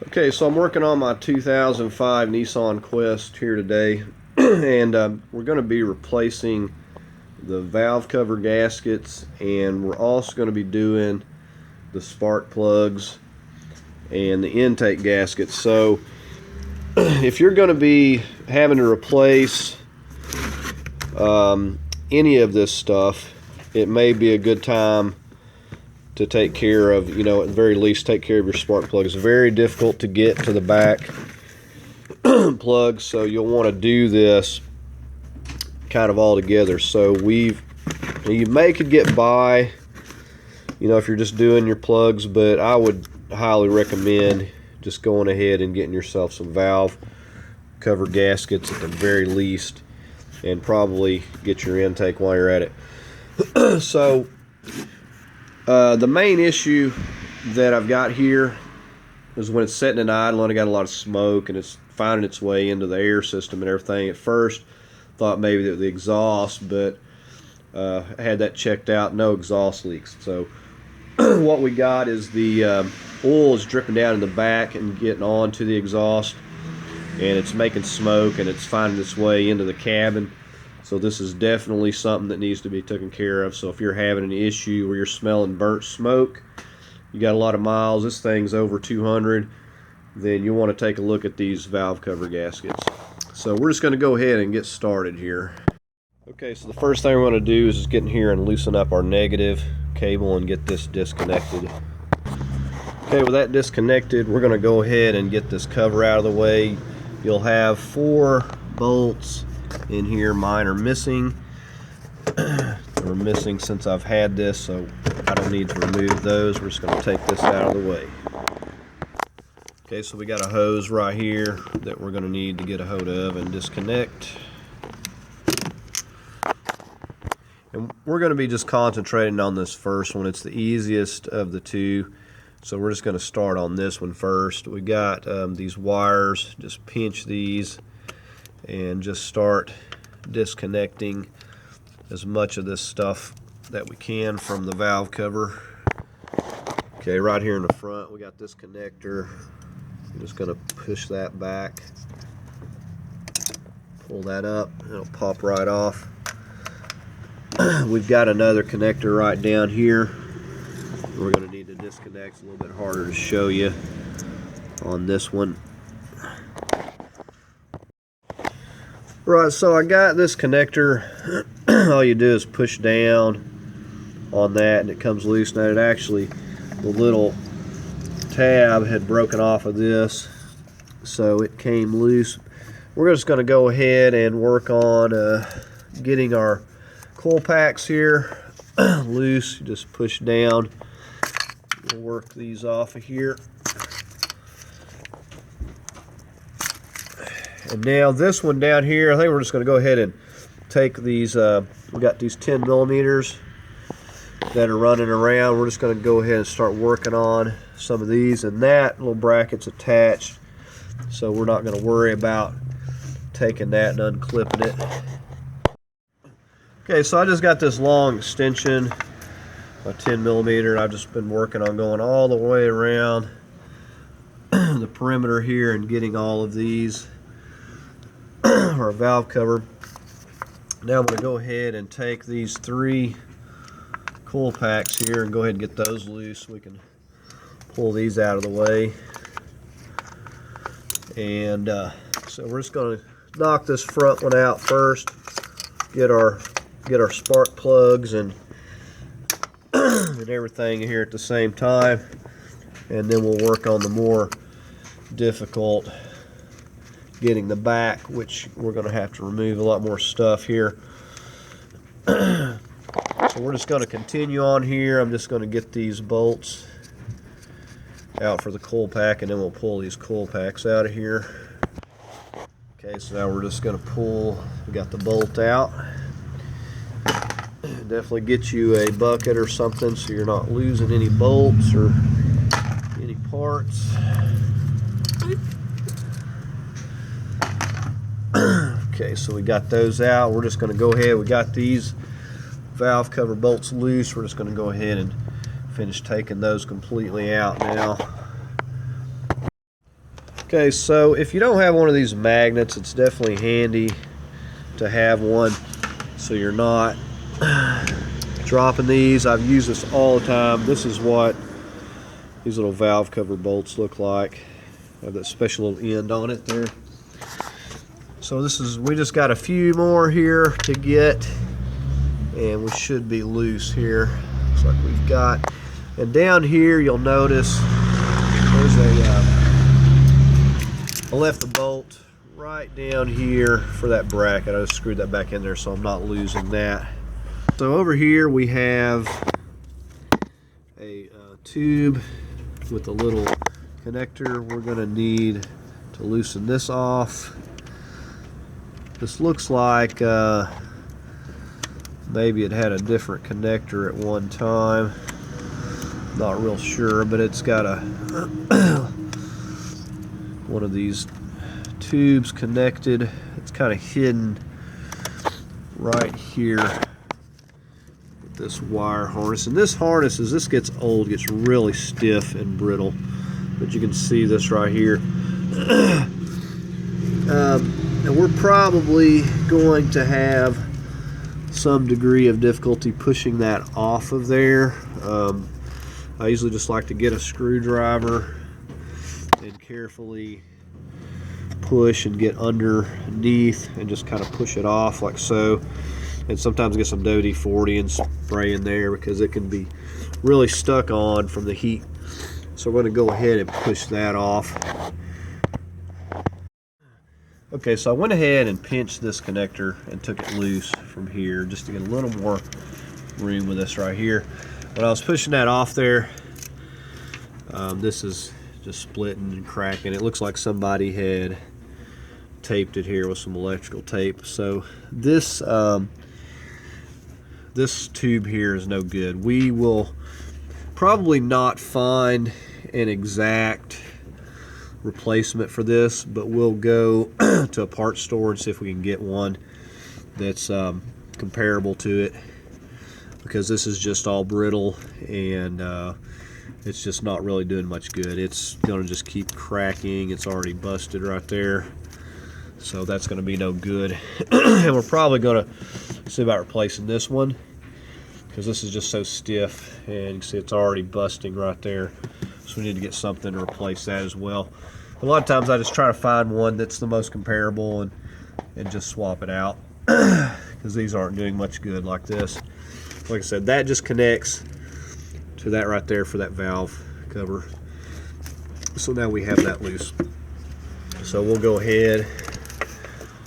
Okay, so I'm working on my 2005 Nissan Quest here today, and we're going to be replacing the valve cover gaskets, and we're also going to be doing the spark plugs and the intake gaskets. So if you're going to be having to replace any of this stuff, it may be a good time to take care of, at the very least, take care of your spark plug. It's very difficult to get to the back plug, so you'll want to do this kind of all together. So you could get by, if you're just doing your plugs, but I would highly recommend just going ahead and getting yourself some valve cover gaskets at the very least, and probably get your intake while you're at it. So the main issue that I've got here is when it's sitting in idle and I got a lot of smoke and it's finding its way into the air system and everything. At first, thought maybe that the exhaust, but I had that checked out, no exhaust leaks. So what we got is the oil is dripping down in the back and getting onto the exhaust, and it's making smoke and it's finding its way into the cabin. So this is definitely something that needs to be taken care of. So if you're having an issue where you're smelling burnt smoke, you got a lot of miles, this thing's over 200, then you want to take a look at these valve cover gaskets. So we're just going to go ahead and get started here. Okay, so the first thing we're going to do is just get in here and loosen up our negative cable and get this disconnected. Okay, with that disconnected, we're going to go ahead and get this cover out of the way. You'll have 4 bolts in here. Mine are missing. They're missing since I've had this, so I don't need to remove those. We're just going to take this out of the way. Okay, so we got a hose right here that we're going to need to get a hold of and disconnect. And we're going to be just concentrating on this first one. It's the easiest of the two, so we're just going to start on this one first. We got these wires. Just pinch these and just start disconnecting as much of this stuff that we can from the valve cover. Okay, right here in the front we got this connector. I'm just going to push that back, pull that up, it'll pop right off. We've got another connector right down here we're going to need to disconnect. It's a little bit harder to show you on this one. Right, so I got this connector. All you do is push down on that and it comes loose. Now the little tab had broken off of this, so it came loose. We're just going to go ahead and work on getting our coil packs here loose. You just push down. We'll work these off of here. And now this one down here, I think we're just going to go ahead and take these, we got these 10 millimeters that are running around. We're just going to go ahead and start working on some of these, and that little bracket's attached, so we're not going to worry about taking that and unclipping it. Okay, so I just got this long extension, a 10 millimeter, and I've just been working on going all the way around the perimeter here and getting all of these our valve cover. Now I'm going to go ahead and take these 3 coil packs here and go ahead and get those loose so we can pull these out of the way. And so we're just going to knock this front one out first, get our spark plugs and everything here at the same time, and then we'll work on the more difficult, getting the back, which we're going to have to remove a lot more stuff here. So we're just going to continue on here. I'm just going to get these bolts out for the coil pack, and then we'll pull these coil packs out of here. Okay, so now we're just going to pull, we got the bolt out. Definitely get you a bucket or something so you're not losing any bolts or any parts. Okay, so we got those out. We're just going to go ahead. We got these valve cover bolts loose. We're just going to go ahead and finish taking those completely out now. Okay, so if you don't have one of these magnets, it's definitely handy to have one so you're not dropping these. I've used this all the time. This is what these little valve cover bolts look like. They have that special little end on it there. So we just got a few more here to get, and we should be loose here. Looks like we've got, and down here you'll notice there's I left the bolt right down here for that bracket. I just screwed that back in there so I'm not losing that. So over here we have a tube with a little connector. We're going to need to loosen this off. This looks like maybe it had a different connector at one time. Not real sure, but it's got a one of these tubes connected. It's kind of hidden right here with this wire harness. And this harness, as this gets old, gets really stiff and brittle. But you can see this right here. And we're probably going to have some degree of difficulty pushing that off of there. I usually just like to get a screwdriver and carefully push and get underneath and just kind of push it off like so. And sometimes get some WD-40 and spray in there because it can be really stuck on from the heat. So we're going to go ahead and push that off. Okay, so I went ahead and pinched this connector and took it loose from here just to get a little more room with this right here. When I was pushing that off there, this is just splitting and cracking. It looks like somebody had taped it here with some electrical tape. So this this tube here is no good. We will probably not find an exact replacement for this, but we'll go to a parts store and see if we can get one that's comparable to it, because this is just all brittle and it's just not really doing much good. It's gonna just keep cracking. It's already busted right there, so that's gonna be no good. And we're probably gonna see about replacing this one because this is just so stiff, and you can see it's already busting right there. So we need to get something to replace that as well. A lot of times I just try to find one that's the most comparable and just swap it out because these aren't doing much good like this. Like I said, that just connects to that right there for that valve cover. So now we have that loose. So we'll go ahead.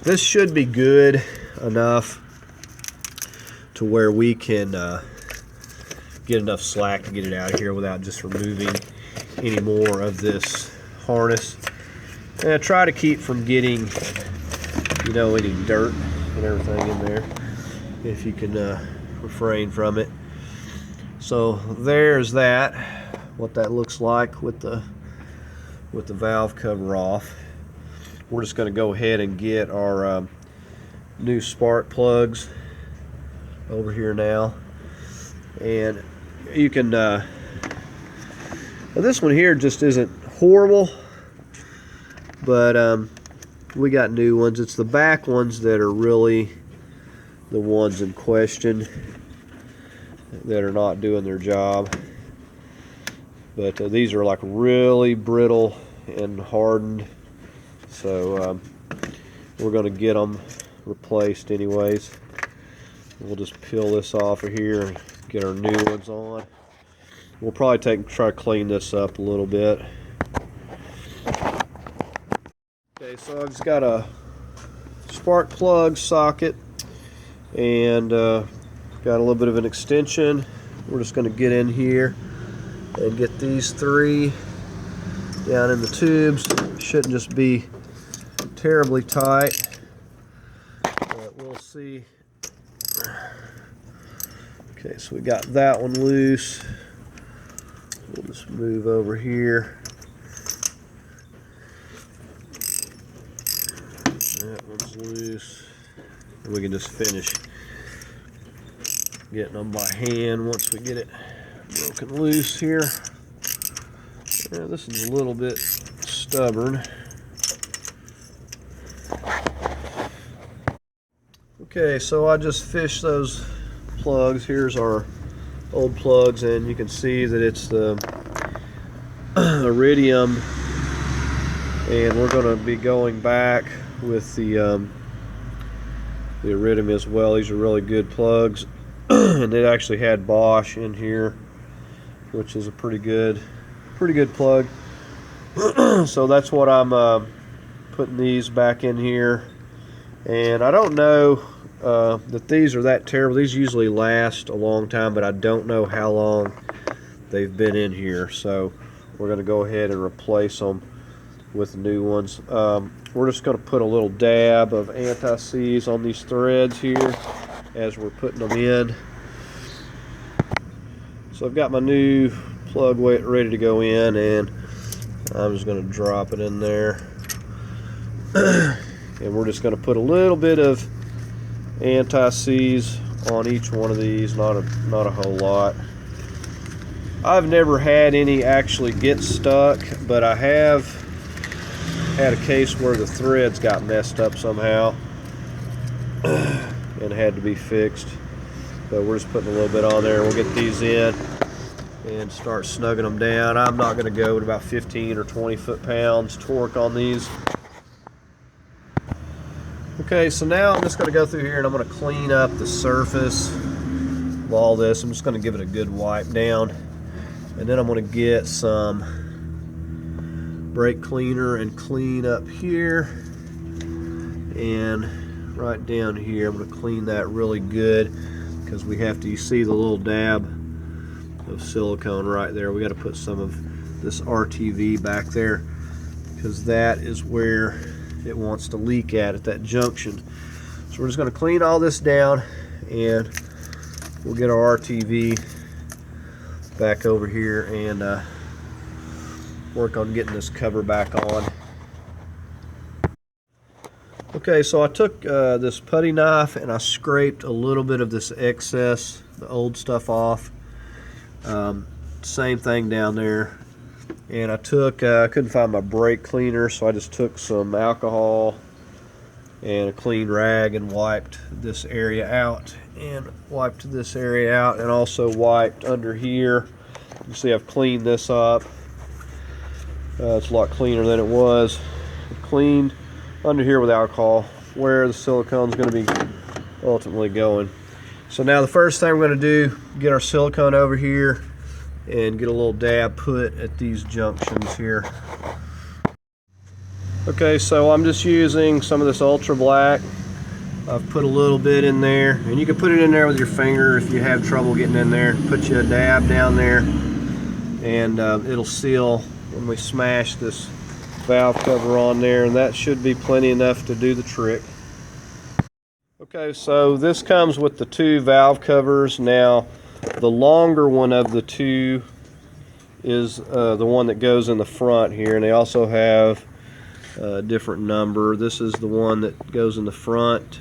This should be good enough to where we can get enough slack to get it out of here without just removing any more of this harness. And I try to keep from getting, you know, any dirt and everything in there if you can refrain from it. So there's that, what that looks like with the valve cover off. We're just going to go ahead and get our new spark plugs over here now, and you can this one here just isn't horrible, but we got new ones. It's the back ones that are really the ones in question that are not doing their job. But these are like really brittle and hardened, so we're going to get them replaced anyways. We'll just peel this off of here and get our new ones on. We'll probably try to clean this up a little bit. Okay, so I've just got a spark plug socket and got a little bit of an extension. We're just going to get in here and get these three down in the tubes. Shouldn't just be terribly tight, but we'll see. Okay, so we got that one loose. We'll just move over here. That one's loose. And we can just finish getting them by hand once we get it broken loose here. Yeah, this is a little bit stubborn. Okay, so I just fished those plugs. Here's our old plugs, and you can see that it's the iridium, and we're going to be going back with the iridium as well. These are really good plugs. And it actually had Bosch in here, which is a pretty good plug. So that's what I'm putting these back in here. And I don't know that these are that terrible. These usually last a long time, but I don't know how long they've been in here. So we're going to go ahead and replace them with new ones. We're just going to put a little dab of anti-seize on these threads here as we're putting them in. So I've got my new plug ready to go in, and I'm just going to drop it in there. And we're just going to put a little bit of anti-seize on each one of these, not a whole lot. I've never had any actually get stuck, but I have had a case where the threads got messed up somehow and had to be fixed. So we're just putting a little bit on there. We'll get these in and start snugging them down. I'm not going to go at about 15 or 20 foot-pounds torque on these. Okay, so now I'm just going to go through here and I'm going to clean up the surface of all this. I'm just going to give it a good wipe down, and then I'm going to get some brake cleaner and clean up here and right down here. I'm going to clean that really good, because we have to, you see the little dab of silicone right there. We got to put some of this RTV back there, because that is where it wants to leak at that junction. So we're just going to clean all this down, and we'll get our RTV back over here and work on getting this cover back on. Okay, so I took this putty knife and I scraped a little bit of this excess, the old stuff off. Same thing down there. And I took, I couldn't find my brake cleaner, so I just took some alcohol and a clean rag and wiped this area out. And also wiped under here. You can see I've cleaned this up. It's a lot cleaner than it was. Cleaned under here with alcohol, where the silicone is going to be ultimately going. So now the first thing we're going to do, get our silicone over here and get a little dab put at these junctions here. Okay, so I'm just using some of this ultra black. I've put a little bit in there, and you can put it in there with your finger if you have trouble getting in there. Put you a dab down there, and it'll seal when we smash this valve cover on there, and that should be plenty enough to do the trick. Okay, so this comes with the two valve covers. Now the longer one of the two is the one that goes in the front here, and they also have a different number. This is the one that goes in the front,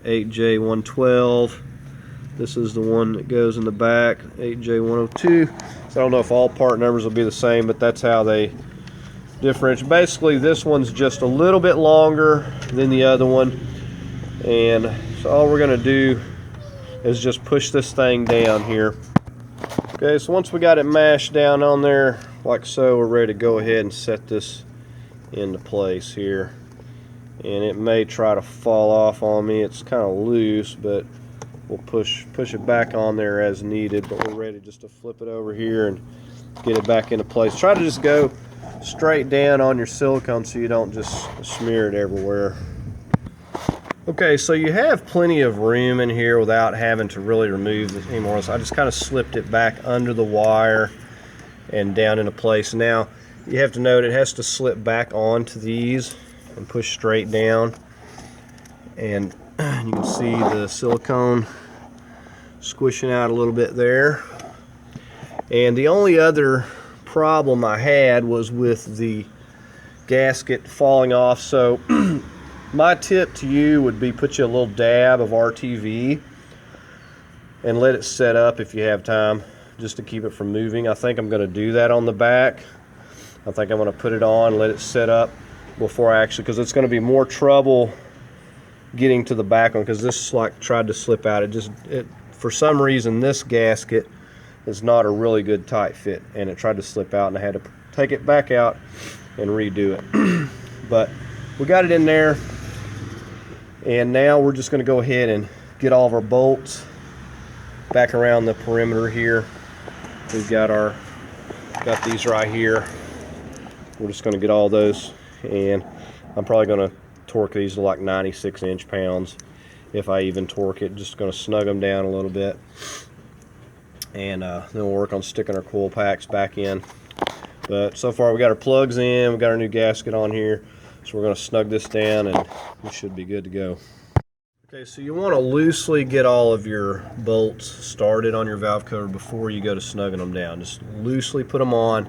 8J112. This is the one that goes in the back, 8J102. So I don't know if all part numbers will be the same, but that's how they differentiate. Basically, this one's just a little bit longer than the other one, and so all we're going to do is just push this thing down here. Okay, so once we got it mashed down on there like so, we're ready to go ahead and set this into place here. And it may try to fall off on me. It's kind of loose, but we'll push it back on there as needed. But we're ready just to flip it over here and get it back into place. Try to just go straight down on your silicone so you don't just smear it everywhere. Okay, so you have plenty of room in here without having to really remove this anymore. So I just kind of slipped it back under the wire and down into place. Now you have to note it has to slip back onto these and push straight down, and you can see the silicone squishing out a little bit there. And the only other problem I had was with the gasket falling off. So my tip to you would be put you a little dab of RTV and let it set up if you have time, just to keep it from moving. I think I'm going to do that on the back. I think I'm going to put it on, let it set up before I actually, because it's going to be more trouble getting to the back one, because this like tried to slip out. It for some reason this gasket is not a really good tight fit, and it tried to slip out, and I had to take it back out and redo it. But we got it in there, and now we're just going to go ahead and get all of our bolts back around the perimeter here. We've got these right here. We're just going to get all those, and I'm probably going to torque these to like 96 inch-pounds if I even torque it. Just going to snug them down a little bit, and then we'll work on sticking our coil packs back in. But so far we got our plugs in, we got our new gasket on here, so we're going to snug this down and we should be good to go. Okay, so you want to loosely get all of your bolts started on your valve cover before you go to snugging them down. Just loosely put them on.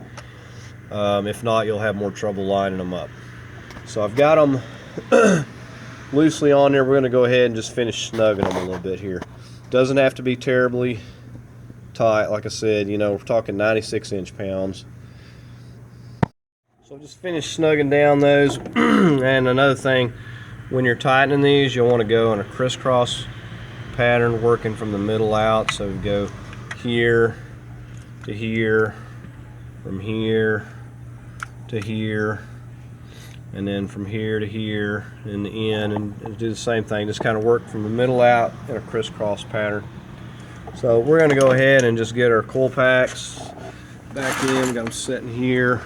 If not, you'll have more trouble lining them up. So I've got them loosely on there. We're going to go ahead and just finish snugging them a little bit here. Doesn't have to be terribly tight. Like I said, you know, we're talking 96 inch-pounds. So just finish snugging down those. And another thing, when you're tightening these, you'll want to go in a crisscross pattern, working from the middle out. So we go here to here, from here to here, and then from here to here in the end, and do the same thing. Just kind of work from the middle out in a crisscross pattern. So we're going to go ahead and just get our coil packs back in. We got them sitting here.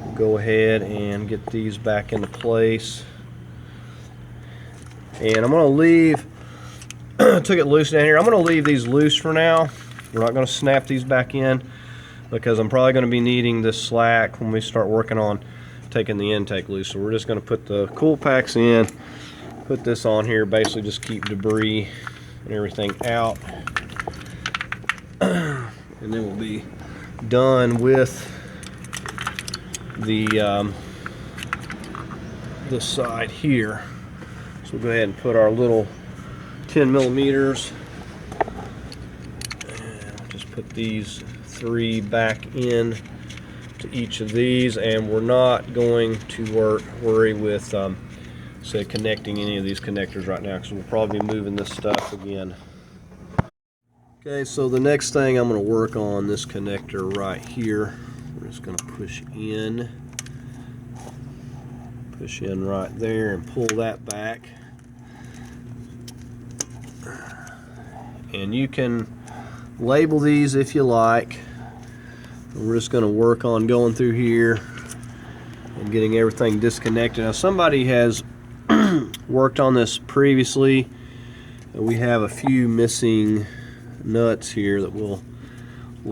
We'll go ahead and get these back into place. And I'm going to leave, took it loose down here. I'm going to leave these loose for now. We're not going to snap these back in, because I'm probably going to be needing this slack when we start working on taking the intake loose. So we're just going to put the coil packs in, put this on here, basically just keep debris and everything out. And then we'll be done with the side here. So we'll go ahead and put our little 10 millimeters, and just put these 3 back in to each of these, and we're not going to worry with say connecting any of these connectors right now, because we'll probably be moving this stuff again. Okay, so the next thing I'm going to work on this connector right here. We're just going to push in right there and pull that back. And you can label these if you like. We're just going to work on going through here and getting everything disconnected. Now, somebody has worked on this previously, and we have a few missing nuts here that we'll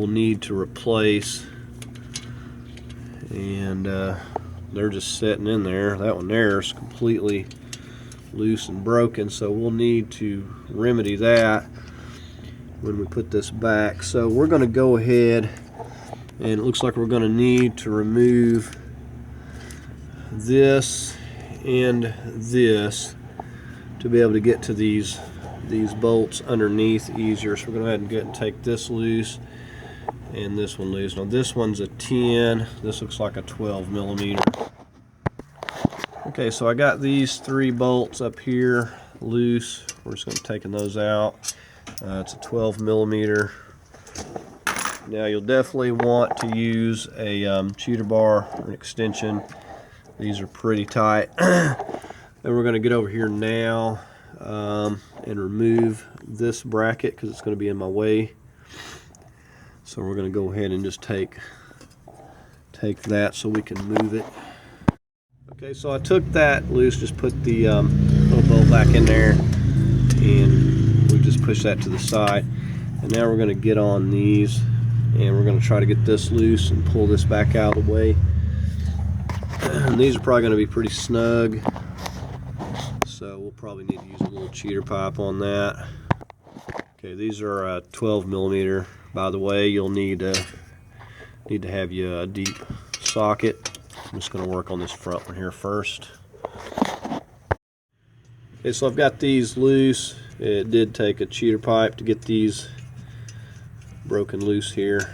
need to replace, and they're just sitting in there. That one there is completely loose and broken, so we'll need to remedy that when we put this back. So we're going to go ahead, and it looks like we're going to need to remove this and this to be able to get to these bolts underneath easier. So we're going to go ahead and get and take this loose and this one loose. Now this one's a 10, this looks like a 12 millimeter. Okay, so I got these 3 bolts up here loose. We're just going to take those out. It's a 12 millimeter. Now you'll definitely want to use a cheater bar or an extension. These are pretty tight. Then we're going to get over here now and remove this bracket, because it's going to be in my way. So we're going to go ahead and just take that so we can move it. Okay, so I took that loose, just put the little bolt back in there, and we just push that to the side. And now we're going to get on these, and we're going to try to get this loose and pull this back out of the way. And these are probably going to be pretty snug, so we'll probably need to use a little cheater pipe on that. Okay, these are 12 millimeter. By the way, you'll need to have you a deep socket. I'm just going to work on this front one here first. Okay, so I've got these loose. It did take a cheater pipe to get these broken loose here.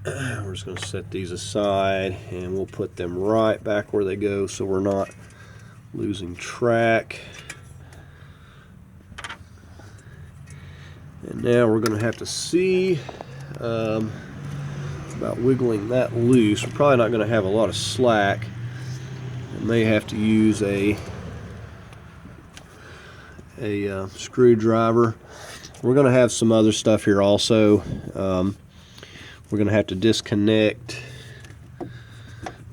We're just going to set these aside, and we'll put them right back where they go, so we're not losing track. And now we're going to have to see about wiggling that loose. We're probably not going to have a lot of slack. I may have to use a screwdriver. We're going to have some other stuff here also. We're going to have to disconnect.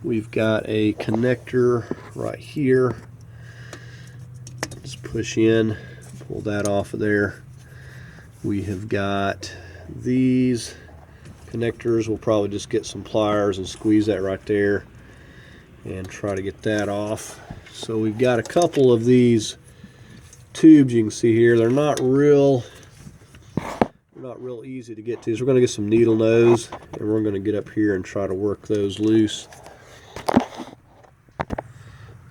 We've got a connector right here. Just push in, pull that off of there. We have got these connectors. We'll probably just get some pliers and squeeze that right there and try to get that off. So we've got a couple of these tubes you can see here. They're not real easy to get to. So we're going to get some needle nose and we're going to get up here and try to work those loose.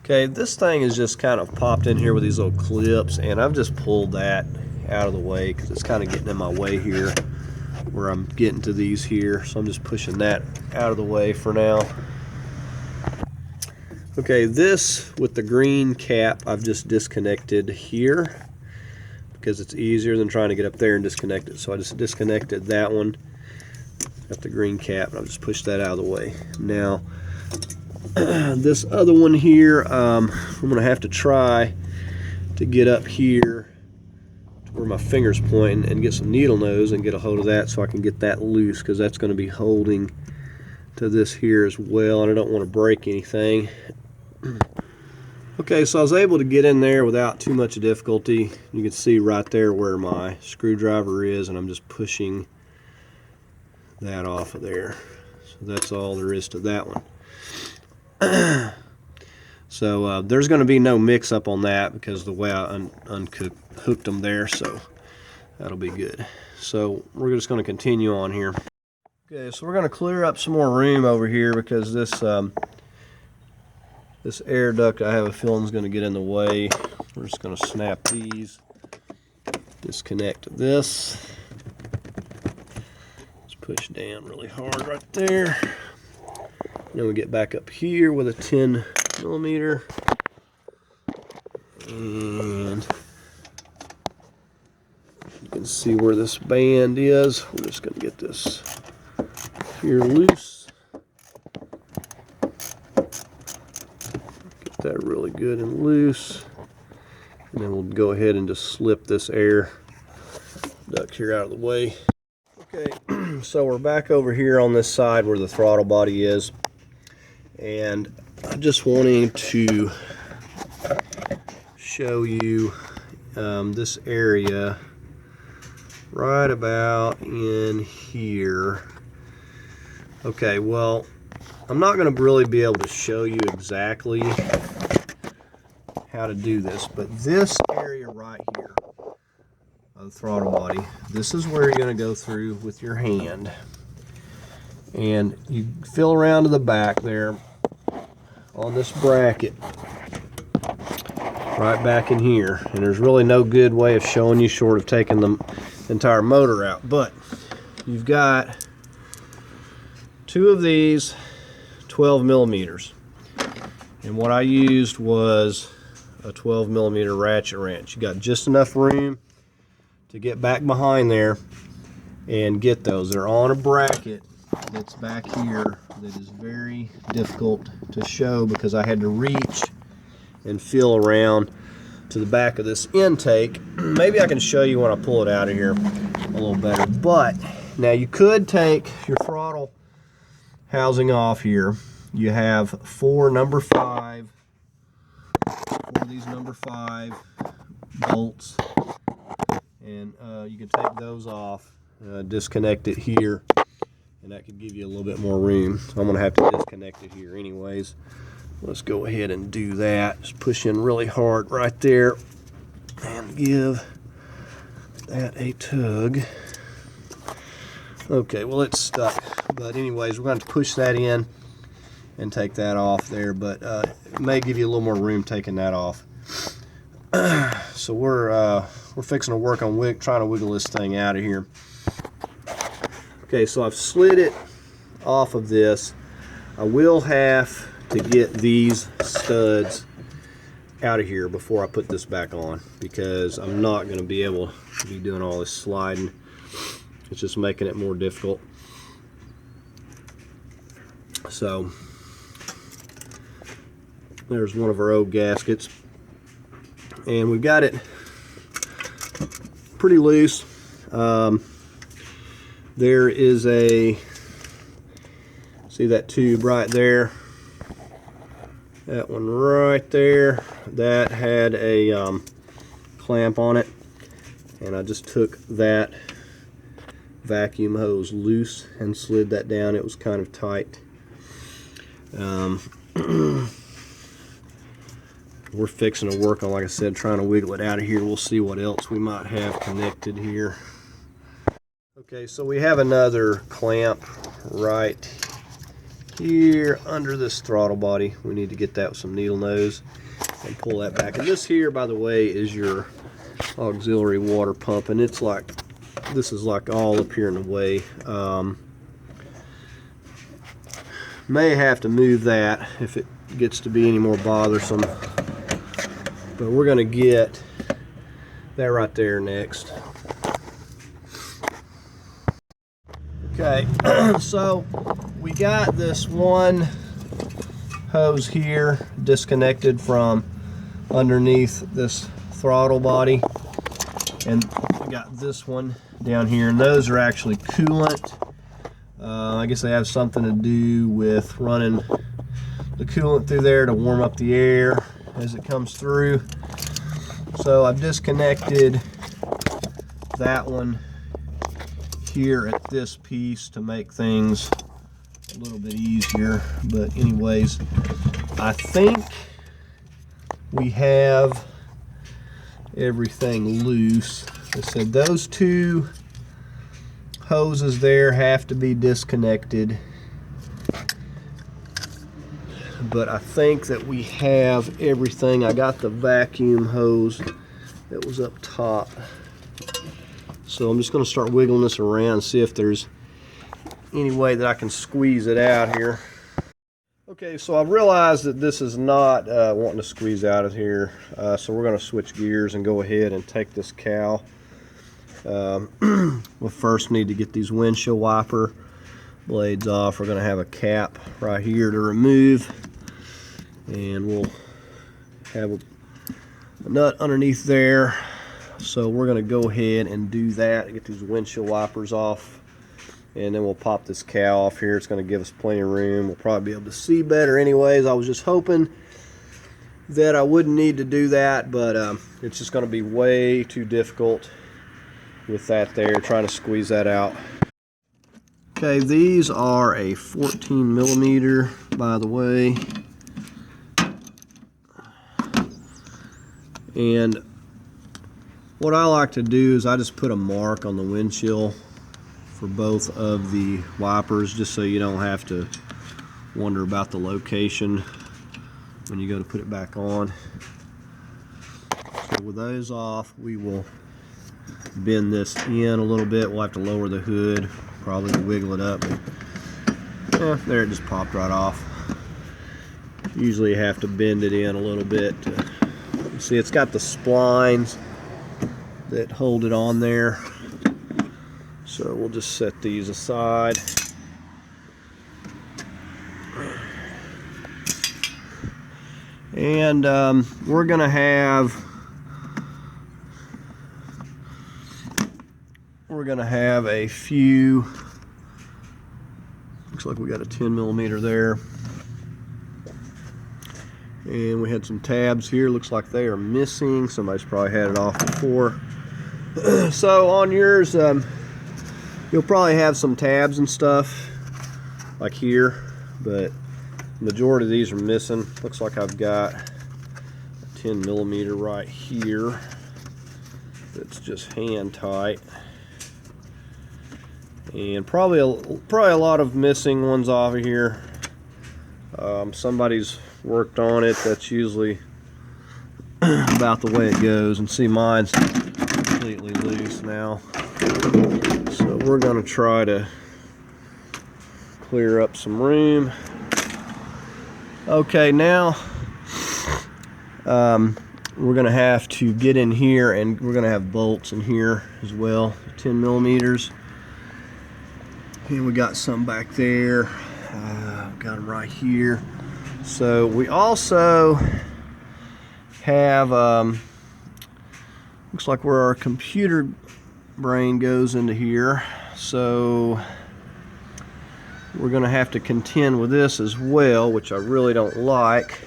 Okay, this thing is just kind of popped in here with these little clips, and I've just pulled that out of the way because it's kind of getting in my way here where I'm getting to these here. So I'm just pushing that out of the way for now. Okay, this with the green cap I've just disconnected here because it's easier than trying to get up there and disconnect it. So I just disconnected that one. Got the green cap and I've just pushed that out of the way. Now this other one here, I'm going to have to try to get up here to where my finger's pointing and get some needle nose and get a hold of that so I can get that loose, because that's going to be holding to this here as well, and I don't want to break anything. Okay, so I was able to get in there without too much difficulty. You can see right there where my screwdriver is, and I'm just pushing that off of there. So that's all there is to that one. So there's going to be no mix up on that because of the way I unhooked them there, so that'll be good. So we're just going to continue on here. Okay, so we're going to clear up some more room over here because this this air duct I have a feeling is going to get in the way. We're just going to snap these, disconnect this, just push down really hard right there. Then we get back up here with a 10 millimeter, and you can see where this band is. We're just going to get this here loose. Get that really good and loose, and then we'll go ahead and just slip this air duct here out of the way. Okay, so we're back over here on this side where the throttle body is. And I'm just wanting to show you this area right about in here. Okay, well, I'm not going to really be able to show you exactly how to do this, but this area right here of the throttle body, this is where you're going to go through with your hand. And you feel around to the back there on this bracket right back in here, and there's really no good way of showing you short of taking the entire motor out, but you've got two of these 12 millimeters, and what I used was a 12 millimeter ratchet wrench. You got just enough room to get back behind there and get those. They're on a bracket that's back here that is very difficult to show because I had to reach and feel around to the back of this intake. Maybe I can show you when I pull it out of here a little better. But now you could take your throttle housing off here. You have four of these number 5 bolts, and you can take those off, disconnect it here, and that could give you a little bit more room. So I'm going to have to disconnect it here anyways. Let's go ahead and do that. Just push in really hard right there and give that a tug. Okay, well, it's stuck, but anyways, we're going to push that in and take that off there, but it may give you a little more room taking that off. So we're fixing to work on trying to wiggle this thing out of here. Okay, so I've slid it off of this. I will have to get these studs out of here before I put this back on, because I'm not going to be able to be doing all this sliding. It's just making it more difficult. So there's one of our old gaskets, and we've got it pretty loose. There is a, see that tube right there, that one right there, that had a clamp on it, and I just took that vacuum hose loose and slid that down. It was kind of tight. We're fixing to work on, like I said, trying to wiggle it out of here. We'll see what else we might have connected here. Okay, so we have another clamp right here under this throttle body. We need to get that with some needle nose and pull that back. And this here, by the way, is your auxiliary water pump, and it's like, this is like all up here in the way. May have to move that if it gets to be any more bothersome, but we're going to get that right there next. Okay, so we got this one hose here disconnected from underneath this throttle body, and we got this one down here, and those are actually coolant. I guess they have something to do with running the coolant through there to warm up the air as it comes through. So I've disconnected that one here at this piece to make things a little bit easier. But anyways, I think we have everything loose. I said those two hoses there have to be disconnected, but I think that we have everything. I got the vacuum hose that was up top, so I'm just going to start wiggling this around and see if there's any way that I can squeeze it out here. Okay, so I've realized that this is not wanting to squeeze out of here, so we're going to switch gears and go ahead and take this cowl. We'll first need to get these windshield wiper blades off. We're going to have a cap right here to remove, and we'll have a nut underneath there. So we're going to go ahead and do that, get these windshield wipers off, and then we'll pop this cowl off here. It's going to give us plenty of room. We'll probably be able to see better anyways. I was just hoping that I wouldn't need to do that, but it's just going to be way too difficult with that there, trying to squeeze that out. Okay, these are a 14 millimeter, by the way, and what I like to do is I just put a mark on the windshield for both of the wipers, just so you don't have to wonder about the location when you go to put it back on. So with those off, we will bend this in a little bit. We'll have to lower the hood, probably wiggle it up. Yeah, there, it just popped right off. Usually you have to bend it in a little bit. See, it's got the splines that hold it on there. So we'll just set these aside. And we're gonna have a few, looks like we got a 10 millimeter there, and we had some tabs here. Looks like they are missing. Somebody's probably had it off before. So on yours, you'll probably have some tabs and stuff like here, but the majority of these are missing. Looks like I've got a 10 millimeter right here that's just hand tight, and probably a lot of missing ones off of here. Somebody's worked on it. That's usually about the way it goes. And see, mine's completely loose now, so we're going to try to clear up some room. Okay, now we're going to have to get in here, and we're going to have bolts in here as well, 10 millimeters. And we got some back there. Got them right here. So we also have, looks like where our computer brain goes into here. So we're going to have to contend with this as well, which I really don't like.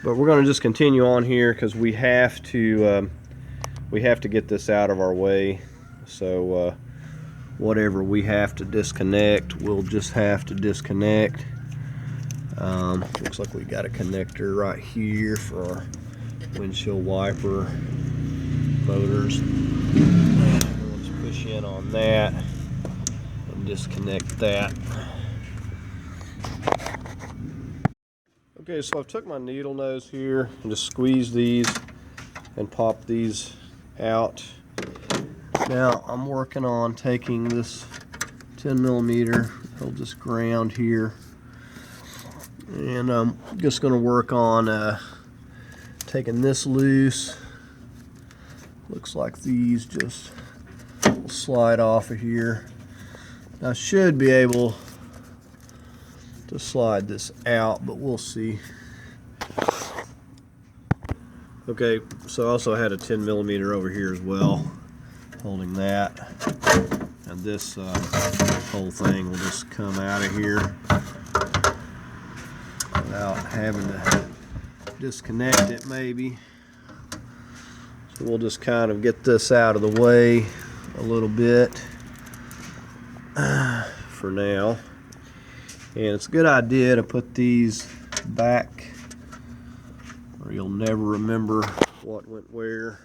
But we're going to just continue on here because we have to get this out of our way. So whatever we have to disconnect, we'll just have to disconnect. Looks like we got a connector right here for our windshield wiper motors. We'll just push in on that and disconnect that. Okay, so I've took my needle nose here and just squeezed these and popped these out. Now I'm working on taking this 10 millimeter, hold this ground here, and I'm just going to work on taking this loose. Looks like these just will slide off of here. I should be able to slide this out, but we'll see. Okay, so I also had a 10 millimeter over here as well, holding that, and this whole thing will just come out of here without having to disconnect it maybe. So we'll just kind of get this out of the way a little bit for now. And it's a good idea to put these back, or you'll never remember what went where.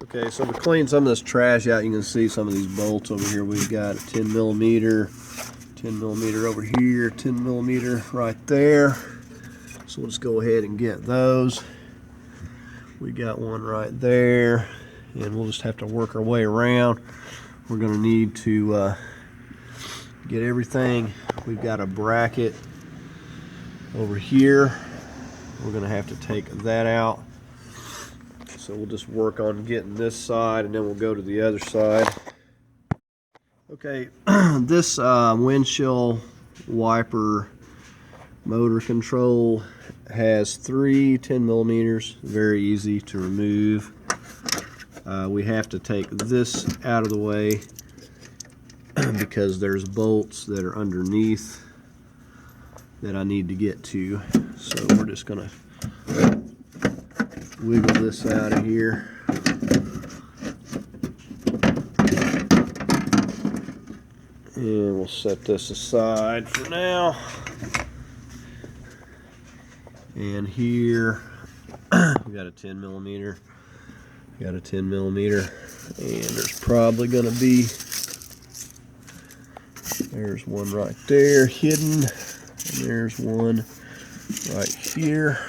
Okay, so to clean some of this trash out, you can see some of these bolts over here. We've got a 10 millimeter over here, 10 millimeter right there. So we'll just go ahead and get those. We got one right there, and we'll just have to work our way around. We're going to need to get everything. We've got a bracket over here. We're going to have to take that out. So we'll just work on getting this side, and then we'll go to the other side. Okay, this windshield wiper motor control has 3 10 millimeters, very easy to remove. We have to take this out of the way because there's bolts that are underneath that I need to get to. So we're just gonna wiggle this out of here. And we'll set this aside for now. And here we got a 10 millimeter. Got a 10 millimeter, and there's probably going to be, there's one right there hidden, and there's one right here.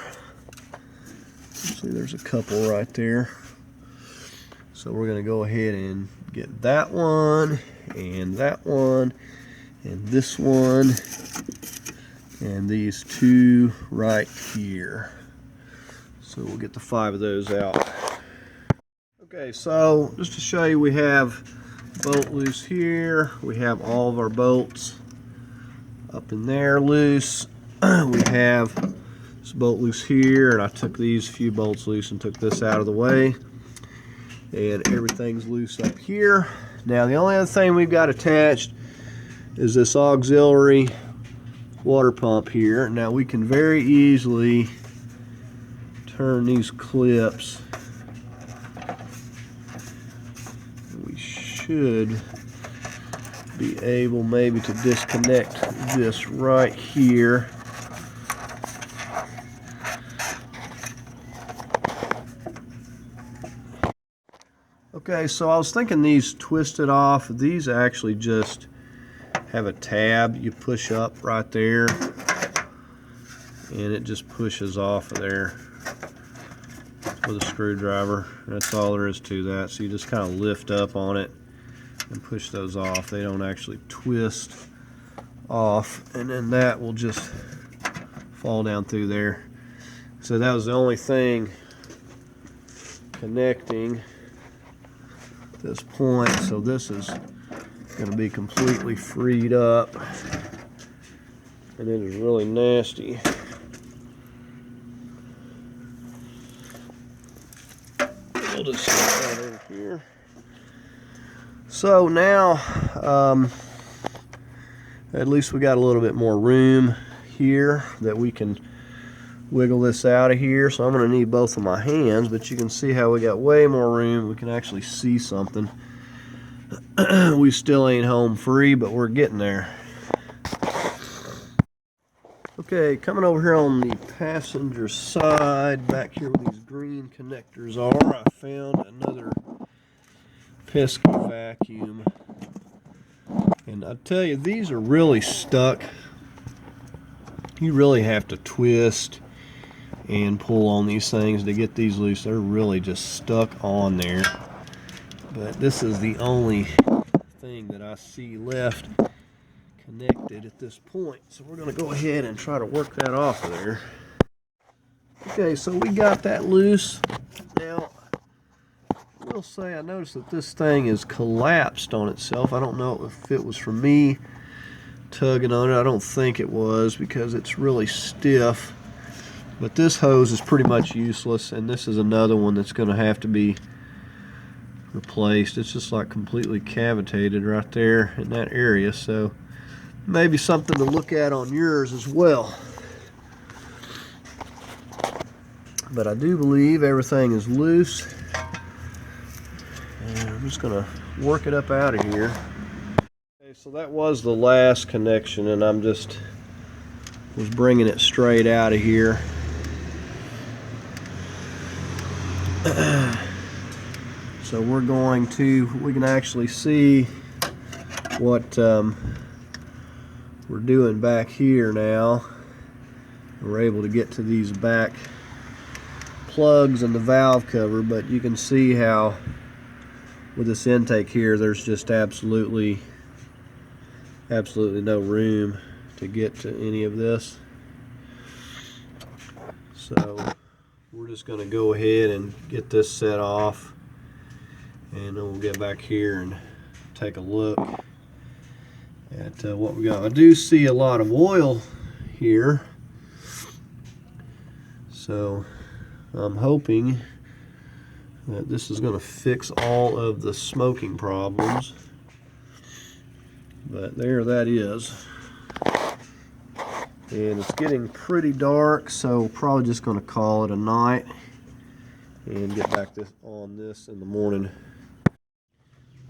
See, there's a couple right there. So we're going to go ahead and get that one, and that one, and this one, and these two right here. So we'll get the 5 of those out. Okay, so just to show you, we have bolt loose here. We have all of our bolts up in there loose. We have this bolt loose here, and I took these few bolts loose and took this out of the way. And everything's loose up here. Now the only other thing we've got attached is this auxiliary water pump here. Now we can very easily turn these clips. We should be able maybe to disconnect this right here. Okay, so I was thinking these twisted off. These actually just have a tab you push up right there, and it just pushes off of there. with a screwdriver. That's all there is to that. So you just kind of lift up on it and push those off. They don't actually twist off, and then that will just fall down through there. So that was the only thing connecting this point. So this is going to be completely freed up, and it is really nasty. We'll just set that over here. So now at least we got a little bit more room here that we can wiggle this out of here. So I'm going to need both of my hands, but you can see how we got way more room. We can actually see something. We still ain't home free, but we're getting there. Okay, coming over here on the passenger side, back here where these green connectors are, I found another pesky vacuum. And I tell you, these are really stuck. You really have to twist and pull on these things to get these loose. They're really just stuck on there. But this is the only thing that I see left connected at this point. So we're going to go ahead and try to work that off of there. Okay, so we got that loose. Now, I will say I noticed that this thing is collapsed on itself. I don't know if it was from me tugging on it. I don't think it was, because it's really stiff. But this hose is pretty much useless, and this is another one that's going to have to be replaced. It's just like completely cavitated right there in that area, so maybe something to look at on yours as well. But I do believe everything is loose, and I'm just going to work it up out of here. Okay, so that was the last connection, and I'm just was bringing it straight out of here. So we're going to, we can actually see what we're doing back here now. We're able to get to these back plugs and the valve cover, but you can see how with this intake here, there's just absolutely no room to get to any of this. So we're just going to go ahead and get this set off, and then we'll get back here and take a look at what we got. I do see a lot of oil here, so I'm hoping that this is going to fix all of the smoking problems. But there that is. And it's getting pretty dark, so probably just going to call it a night and get back on this in the morning.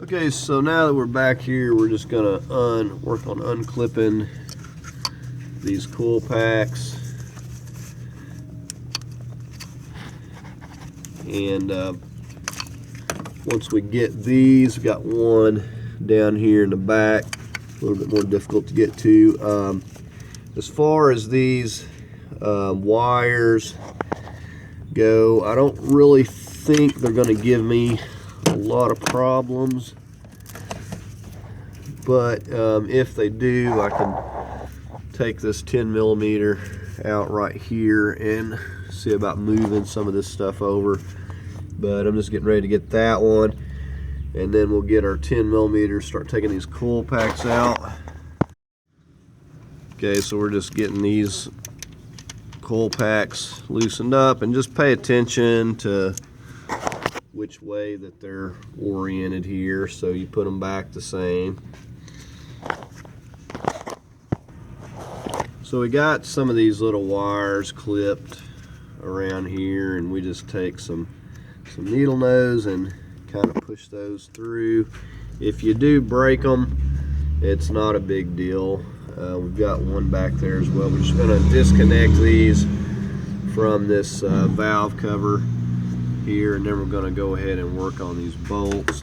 Okay, so now that we're back here, we're just going to work on unclipping these coil packs. And once we get these, we've got one down here in the back, a little bit more difficult to get to. As far as these wires go, I don't really think they're going to give me a lot of problems, but if they do, I can take this 10mm out right here and see about moving some of this stuff over. But I'm just getting ready to get that one, and then we'll get our 10mm, start taking these coil packs out. Okay, so we're just getting these coil packs loosened up, and just pay attention to which way that they're oriented here, so you put them back the same. So we got some of these little wires clipped around here, and we just take some needle nose and kind of push those through. If you do break them, it's not a big deal. We've got one back there as well. We're just going to disconnect these from this valve cover here, and then we're going to go ahead and work on these bolts.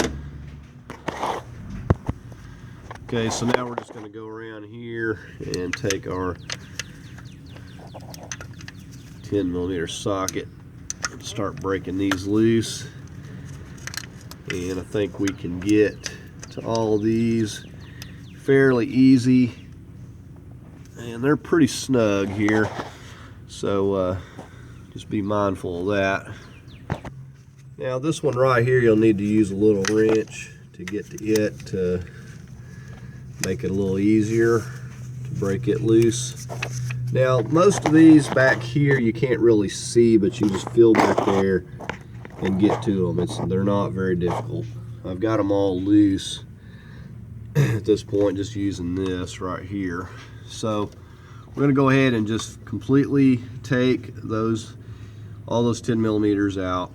Okay, so now we're just going to go around here and take our 10mm socket and start breaking these loose, and I think we can get to all of these fairly easy, and they're pretty snug here, so just be mindful of that. Now this one right here, you'll need to use a little wrench to get to it to make it a little easier to break it loose. Now most of these back here you can't really see, but you just feel back there and get to them. They're not very difficult. I've got them all loose at this point, just using this right here. So we're going to go ahead and just completely take all those 10 millimeters out.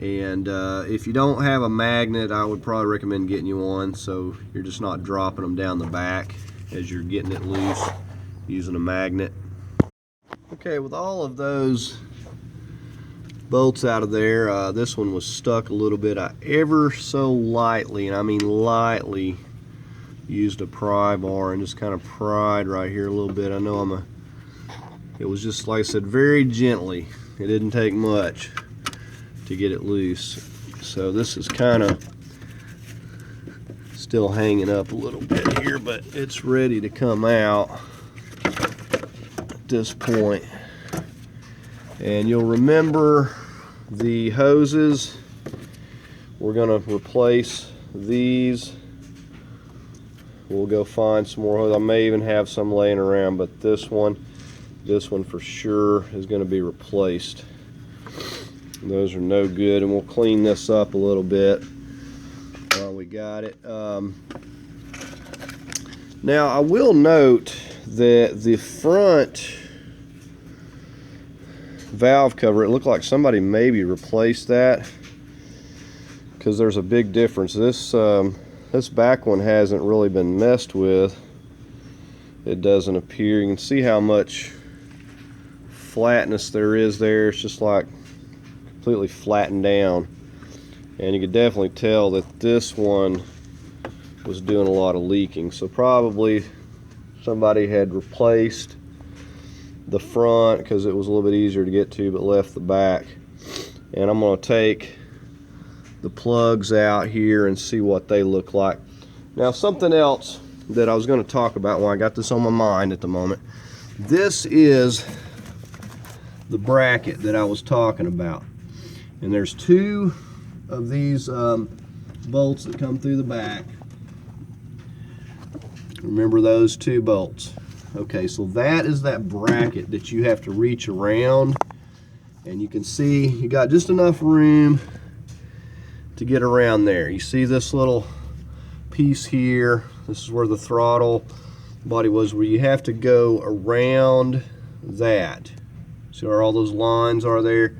And if you don't have a magnet, I would probably recommend getting you one, so you're just not dropping them down the back as you're getting it loose using a magnet. Okay, with all of those bolts out of there, this one was stuck a little bit. I ever so lightly, and I mean lightly, used a pry bar and just kind of pried right here a little bit. I know it was just, like I said, very gently. It didn't take much to get it loose. So this is kind of still hanging up a little bit here, but it's ready to come out at this point. And you'll remember the hoses. We're going to replace these. We'll go find some more hoses. I may even have some laying around, but this one for sure is going to be replaced. Those are no good, and we'll clean this up a little bit while we got it. Now I will note that the front valve cover, it looked like somebody maybe replaced that, because there's a big difference. This back one hasn't really been messed with. It doesn't appear. You can see how much flatness there is there. It's just like completely flattened down, and you could definitely tell that this one was doing a lot of leaking. So probably somebody had replaced the front because it was a little bit easier to get to, but left the back. And I'm going to take the plugs out here and see what they look like. Now something else that I was going to talk about when I got this on my mind at the moment, this is the bracket that I was talking about. And there's two of these bolts that come through the back. Remember those two bolts. Okay, so that is that bracket that you have to reach around, and you can see you got just enough room to get around there. You see this little piece here? This is where the throttle body was, where you have to go around that. See where all those lines are there?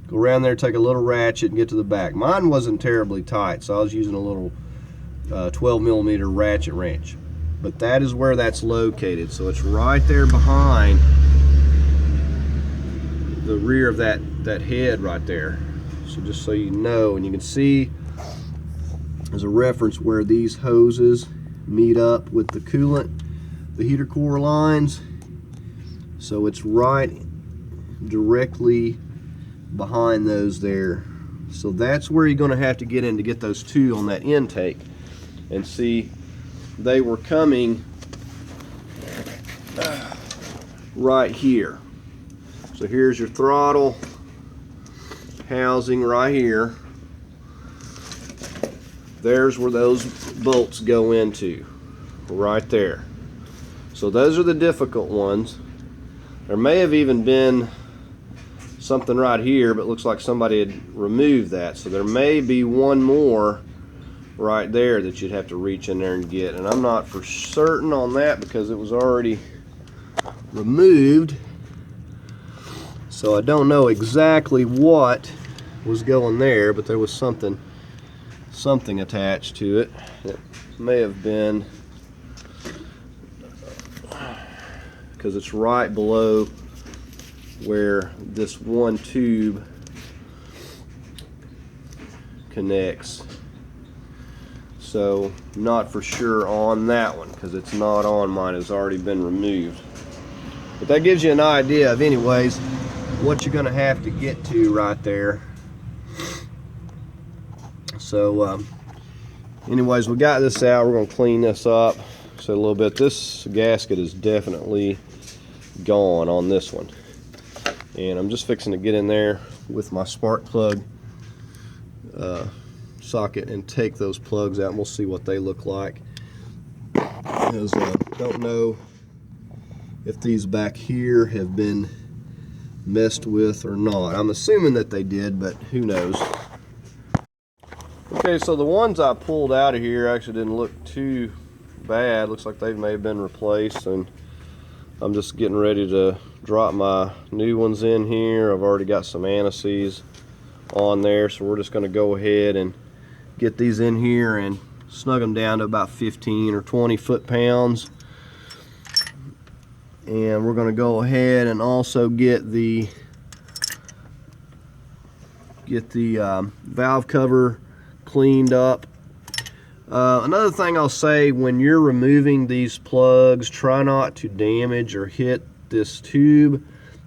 Go around there, take a little ratchet and get to the back. Mine wasn't terribly tight, so I was using a little 12 millimeter ratchet wrench. But that is where that's located. So it's right there behind the rear of that head right there. So just so you know, and you can see there's a reference where these hoses meet up with the coolant, the heater core lines. So it's right directly behind those there. So that's where you're going to have to get in to get those two on that intake. And see, they were coming right here. So here's your throttle housing right here. There's where those bolts go into, right there. So those are the difficult ones. There may have even been something right here, but it looks like somebody had removed that. So there may be one more right there that you'd have to reach in there and get. And I'm not for certain on that because it was already removed. So I don't know exactly what was going there, but there was something attached to it. It may have been, because it's right below where this one tube connects. So not for sure on that one, because it's not on mine. It's already been removed. But that gives you an idea of, anyways, what you're gonna have to get to right there. So anyways, we got this out. We're gonna clean this up so a little bit. This gasket is definitely gone on this one, and I'm just fixing to get in there with my spark plug socket and take those plugs out, and we'll see what they look like. Because don't know if these back here have been messed with or not. I'm assuming that they did, but who knows. Okay, so the ones I pulled out of here actually didn't look too bad. Looks like they may have been replaced, and I'm just getting ready to drop my new ones in here. I've already got some anti-seize on there, so we're just going to go ahead and get these in here and snug them down to about 15 or 20 foot-pounds. And we're going to go ahead and also get the valve cover cleaned up. Another thing I'll say, when you're removing these plugs, try not to damage or hit this tube.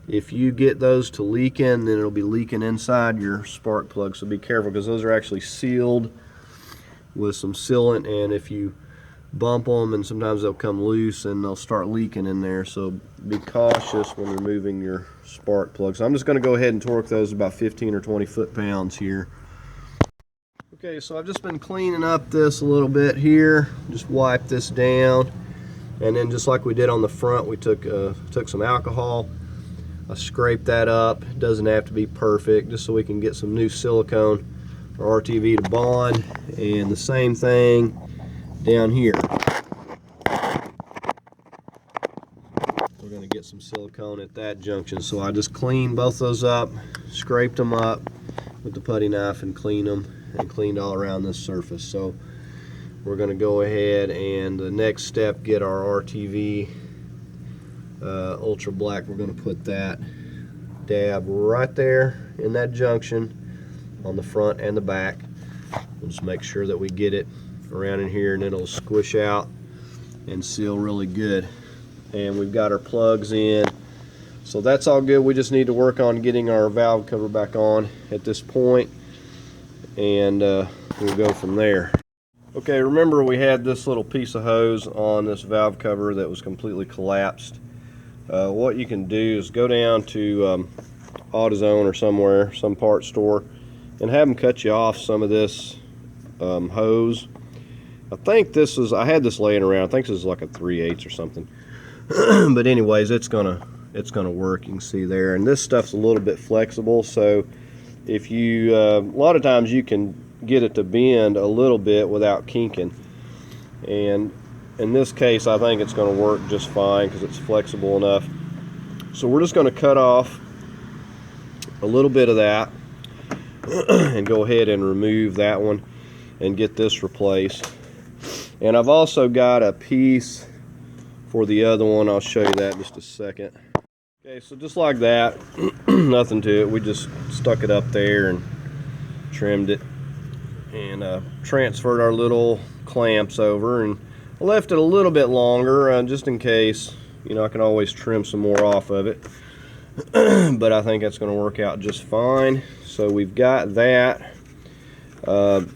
If you get those to leaking, then it'll be leaking inside your spark plug, so be careful, because those are actually sealed with some sealant, and if you bump them, and sometimes they'll come loose and they'll start leaking in there. So be cautious when removing your spark plugs. So I'm just going to go ahead and torque those about 15 or 20 foot-pounds here. Okay, so I've just been cleaning up this a little bit here. Just wipe this down, and then just like we did on the front, we took some alcohol. I scraped that up. It doesn't have to be perfect, just so we can get some new silicone or RTV to bond. And the same thing down here. We're going to get some silicone at that junction. So I just cleaned both those up, scraped them up with the putty knife, and cleaned them, and cleaned all around this surface. So we're going to go ahead and the next step, get our RTV ultra black. We're going to put that dab right there in that junction on the front and the back. We'll just make sure that we get it around in here, and it'll squish out and seal really good. And we've got our plugs in, so that's all good. We just need to work on getting our valve cover back on at this point, and we'll go from there. Okay, remember we had this little piece of hose on this valve cover that was completely collapsed. What you can do is go down to AutoZone or somewhere, some parts store, and have them cut you off some of this hose. I think this is, I had this laying around, I think this is like a 3/8 or something. But anyways, it's gonna work. You can see there, and this stuff's a little bit flexible, so if you a lot of times you can get it to bend a little bit without kinking, and in this case I think it's going to work just fine because it's flexible enough. So we're just going to cut off a little bit of that and go ahead and remove that one and get this replaced. And I've also got a piece for the other one. I'll show you that in just a second. Okay, so just like that, nothing to it. We just stuck it up there and trimmed it, and transferred our little clamps over, and I left it a little bit longer just in case, you know, I can always trim some more off of it. But I think that's going to work out just fine. So we've got that. So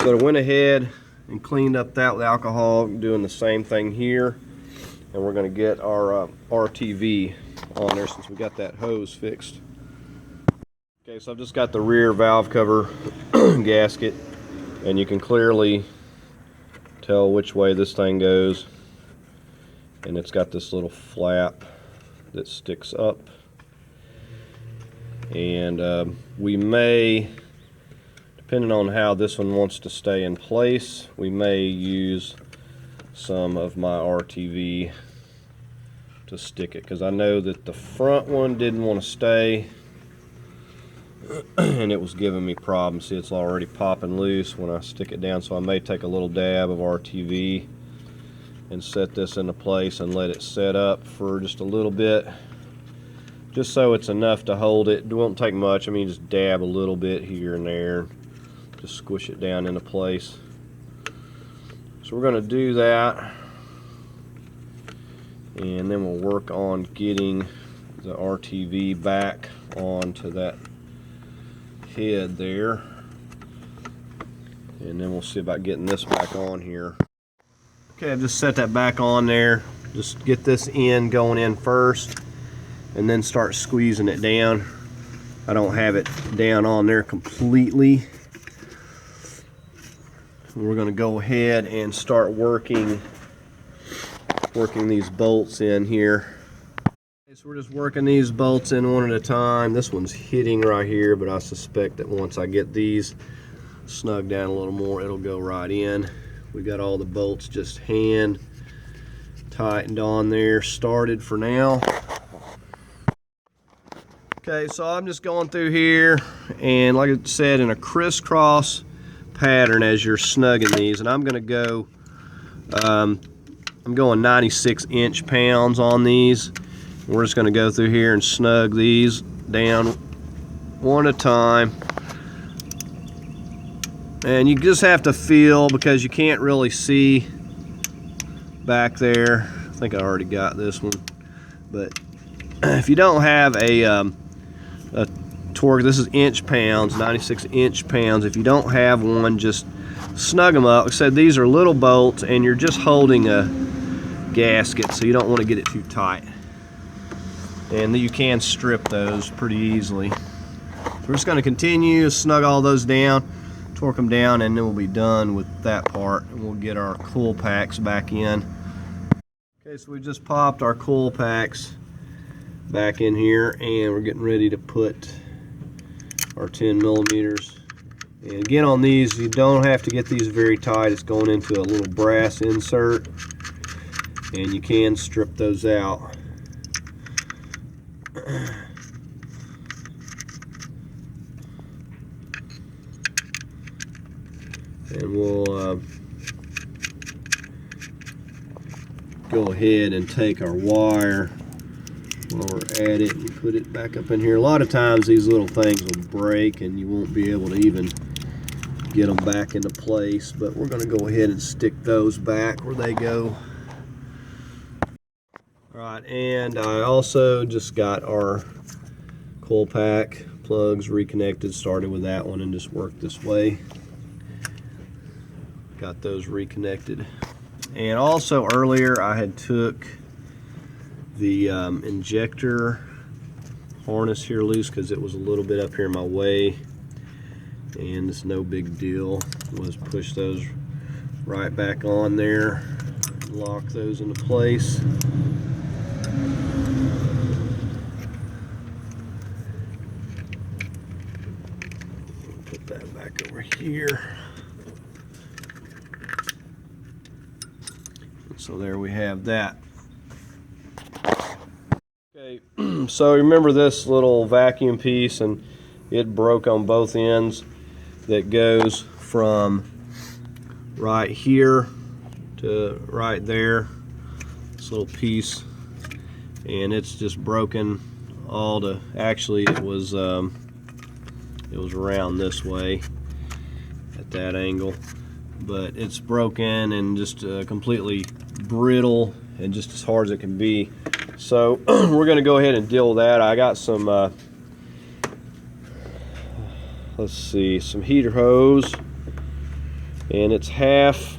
I went ahead and cleaned up that with alcohol, doing the same thing here, and we're going to get our RTV on there since we got that hose fixed. Okay, so I've just got the rear valve cover gasket, and you can clearly tell which way this thing goes, and it's got this little flap that sticks up, and we may, depending on how this one wants to stay in place, we may use some of my RTV to stick it, because I know that the front one didn't want to stay and it was giving me problems. See, it's already popping loose when I stick it down, so I may take a little dab of RTV and set this into place and let it set up for just a little bit, just so it's enough to hold it. It won't take much. I mean, just dab a little bit here and there, just squish it down into place. So we're going to do that, and then we'll work on getting the RTV back onto that head there, and then we'll see about getting this back on here. Okay, I've just set that back on there. Just get this end going in first and then start squeezing it down. I don't have it down on there completely. We're going to go ahead and start working these bolts in here. Okay, so we're just working these bolts in one at a time. This one's hitting right here, but I suspect that once I get these snug down a little more, it'll go right in. We got all the bolts just hand tightened on there, started for now. Okay, so I'm just going through here, and like I said, in a crisscross pattern as you're snugging these, and I'm going to go, I'm going 96 inch-pounds on these. We're just going to go through here and snug these down one at a time. And you just have to feel, because you can't really see back there. I think I already got this one, but if you don't have a torque, this is inch-pounds, 96 inch-pounds. If you don't have one, just snug them up. Like I said, these are little bolts, and you're just holding a gasket, so you don't want to get it too tight. And you can strip those pretty easily. We're just going to continue to snug all those down, torque them down, and then we'll be done with that part, and we'll get our coil packs back in. Okay, so we just popped our coil packs back in here, and we're getting ready to put our 10 millimeters. And again, on these, you don't have to get these very tight. It's going into a little brass insert, and you can strip those out. And we'll go ahead and take our wire while we're at it and put it back up in here. A lot of times these little things will break and you won't be able to even get them back into place, but we're going to go ahead and stick those back where they go. Alright, and I also just got our coil pack plugs reconnected. Started with that one and just worked this way. Got those reconnected. And also earlier I had took the injector harness here loose because it was a little bit up here in my way, and it's no big deal. Was push those right back on there, lock those into place. Put that back over here. So there we have that. Okay, so remember this little vacuum piece, and it broke on both ends. That goes from right here to right there, this little piece, and it's just broken all to, actually it was around this way at that angle, but it's broken and just completely brittle and just as hard as it can be. So we're going to go ahead and deal with that. I got some let's see, some heater hose, and it's half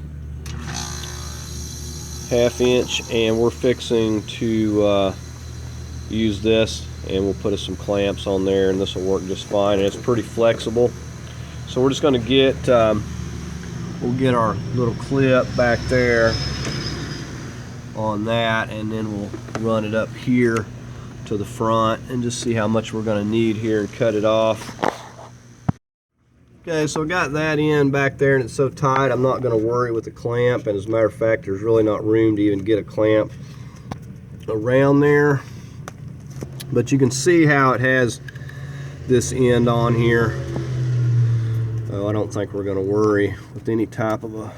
inch, and we're fixing to use this, and we'll put some clamps on there, and this will work just fine, and it's pretty flexible. So we're just going to get we'll get our little clip back there on that, and then we'll run it up here to the front and just see how much we're going to need here and cut it off. Okay, so I got that in back there, and it's so tight I'm not going to worry with the clamp, and as a matter of fact there's really not room to even get a clamp around there. But you can see how it has this end on here. Oh, I don't think we're going to worry with any type of a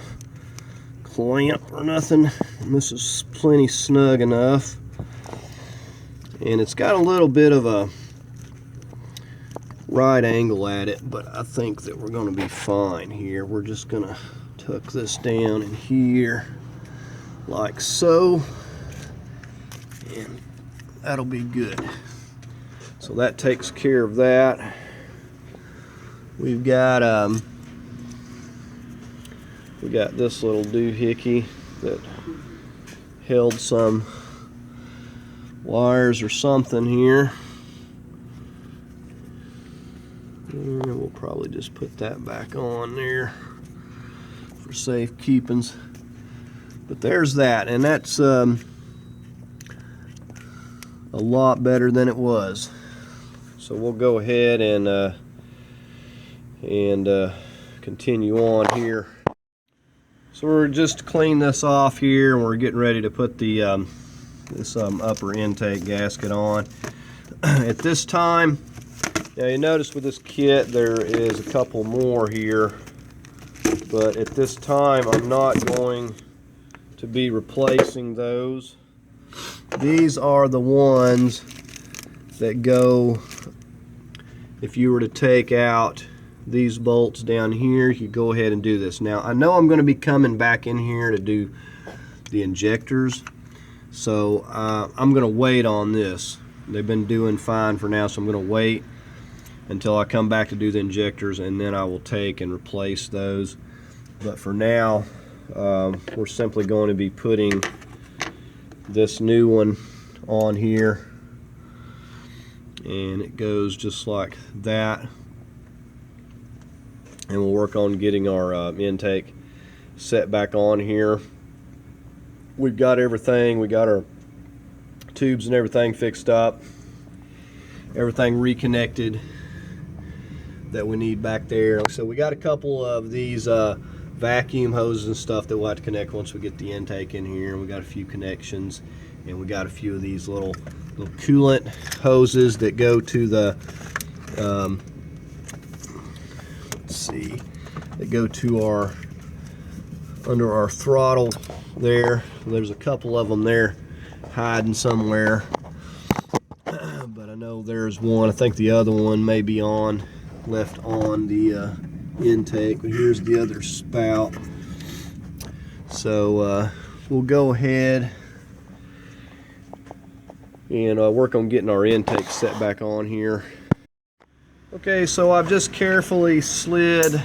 clamp or nothing. And this is plenty snug enough. And it's got a little bit of a right angle at it, but I think that we're going to be fine here. We're just going to tuck this down in here like so, and that'll be good. So that takes care of that. We've got we got this little doohickey that held some wires or something here. And we'll probably just put that back on there for safe keepings. But there's that, and that's a lot better than it was. So we'll go ahead and continue on here. So we're just clean this off here, and we're getting ready to put the this upper intake gasket on. At this time, now you notice with this kit there is a couple more here, but at this time I'm not going to be replacing those. These are the ones that go, if you were to take out these bolts down here, you go ahead and do this. Now I know I'm going to be coming back in here to do the injectors, so I'm going to wait on this. They've been doing fine for now, so I'm going to wait until I come back to do the injectors, and then I will take and replace those. But for now, we're simply going to be putting this new one on here, and it goes just like that. And we'll work on getting our intake set back on here. We've got everything, we got our tubes and everything fixed up, everything reconnected that we need back there. So we got a couple of these vacuum hoses and stuff that we'll have to connect once we get the intake in here. We got a few connections, and we got a few of these little coolant hoses that go to the let's see, that go to our under our throttle there. There's a couple of them there hiding somewhere, but I know there's one. I think the other one may be on, left on the intake, but here's the other spout. So we'll go ahead and work on getting our intake set back on here. Okay, so I've just carefully slid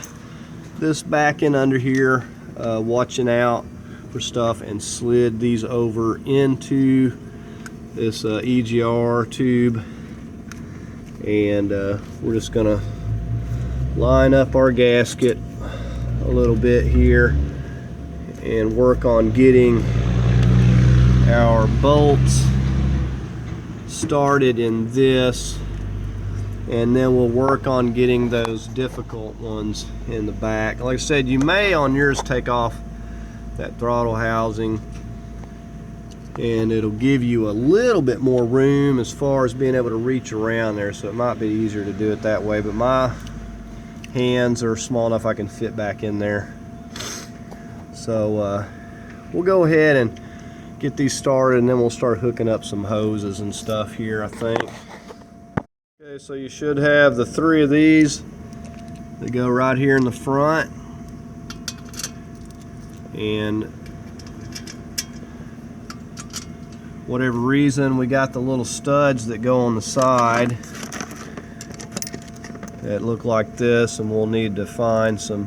this back in under here, watching out for stuff, and slid these over into this EGR tube, and we're just gonna line up our gasket a little bit here and work on getting our bolts started in this, and then we'll work on getting those difficult ones in the back. Like I said, you may on yours take off that throttle housing, and it'll give you a little bit more room as far as being able to reach around there, so it might be easier to do it that way, but my hands are small enough I can fit back in there. So we'll go ahead and get these started, and then we'll start hooking up some hoses and stuff here, I think. Okay, so you should have the 3 of these that go right here in the front, and whatever reason we got the little studs that go on the side that look like this, and we'll need to find some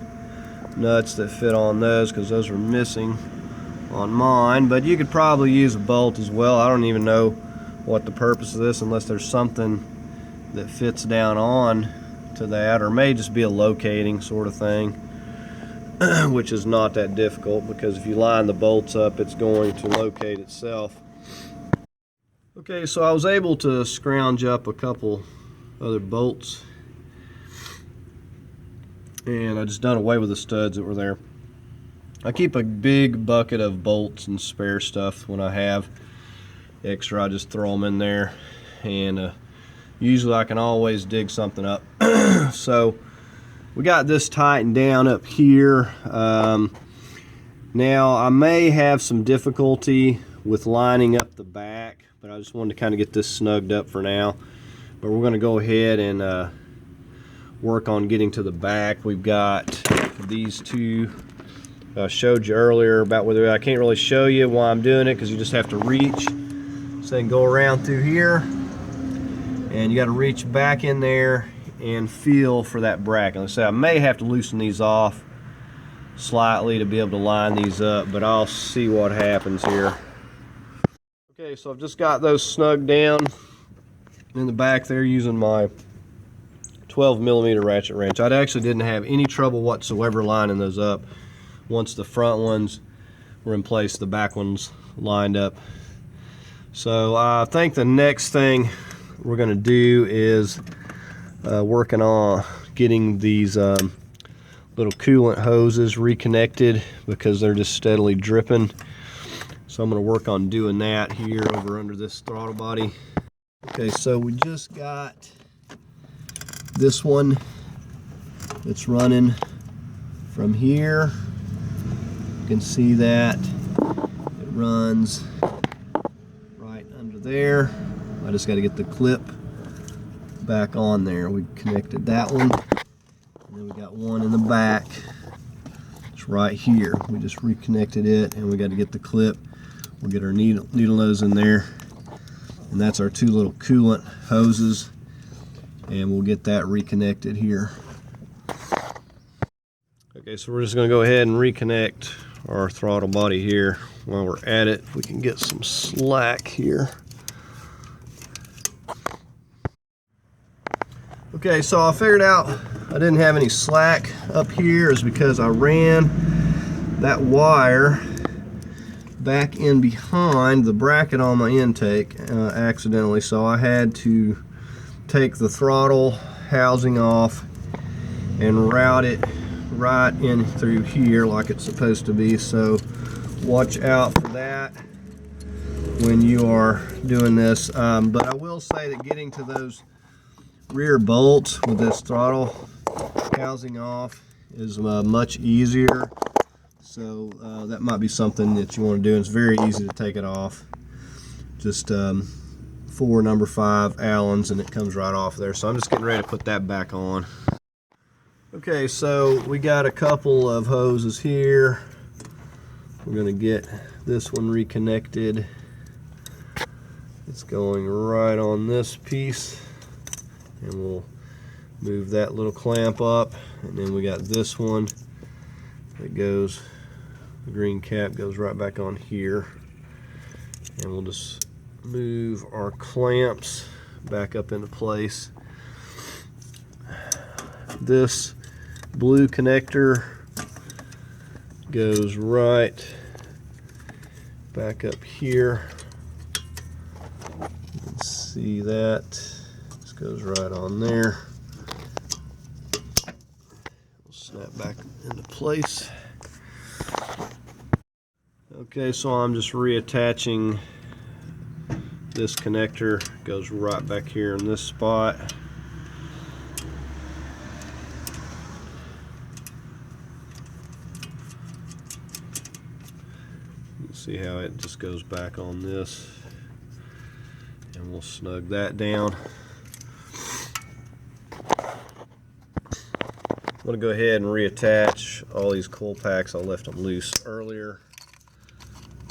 nuts that fit on those because those are missing on mine. But you could probably use a bolt as well. I don't even know what the purpose of this, unless there's something that fits down on to that, or may just be a locating sort of thing, which is not that difficult, because if you line the bolts up, it's going to locate itself. Okay, so I was able to scrounge up a couple other bolts, and I just done away with the studs that were there. I keep a big bucket of bolts and spare stuff. When I have extra, I just throw them in there, and usually I can always dig something up. So we got this tightened down up here. Now I may have some difficulty with lining up the back, but I just wanted to kind of get this snugged up for now. But we're going to go ahead and work on getting to the back. We've got these two I showed you earlier about whether I can't really show you why I'm doing it, because you just have to reach. So they can go around through here, and you got to reach back in there and feel for that bracket. Like I say, I may have to loosen these off slightly to be able to line these up, but I'll see what happens here. Okay, so I've just got those snugged down in the back there using my 12mm ratchet wrench. I actually didn't have any trouble whatsoever lining those up. Once the front ones were in place, the back ones lined up. So I think the next thing we're going to do is working on getting these little coolant hoses reconnected, because they're just steadily dripping. So I'm going to work on doing that here over under this throttle body. Okay, so we just got this one that's running from here. You can see that it runs right under there. I just got to get the clip back on there. We connected that one, and then we got one in the back. It's right here. We just reconnected it, and we got to get the clip. We'll get our needle nose in there, and that's our two little coolant hoses, and we'll get that reconnected here. Okay, so we're just going to go ahead and reconnect our throttle body here. While we're at it, if we can get some slack here. Okay, so I figured out I didn't have any slack up here is because I ran that wire back in behind the bracket on my intake accidentally, so I had to take the throttle housing off and route it right in through here like it's supposed to be. So watch out for that when you are doing this. But I will say that getting to those rear bolts with this throttle housing off is much easier. So that might be something that you want to do. It's very easy to take it off. Just 4 number 5 Allens, and it comes right off there. So I'm just getting ready to put that back on. Okay, so we got a couple of hoses here. We're going to get this one reconnected. It's going right on this piece, and we'll move that little clamp up. And then we got this one that goes, the green cap goes right back on here, and we'll just move our clamps back up into place. This blue connector goes right back up here. You can see that. This goes right on there. We'll snap back into place. Okay, so I'm just reattaching this connector. Goes right back here in this spot. You can see how it just goes back on this, and we'll snug that down. I'm going to go ahead and reattach all these coil packs. I left them loose earlier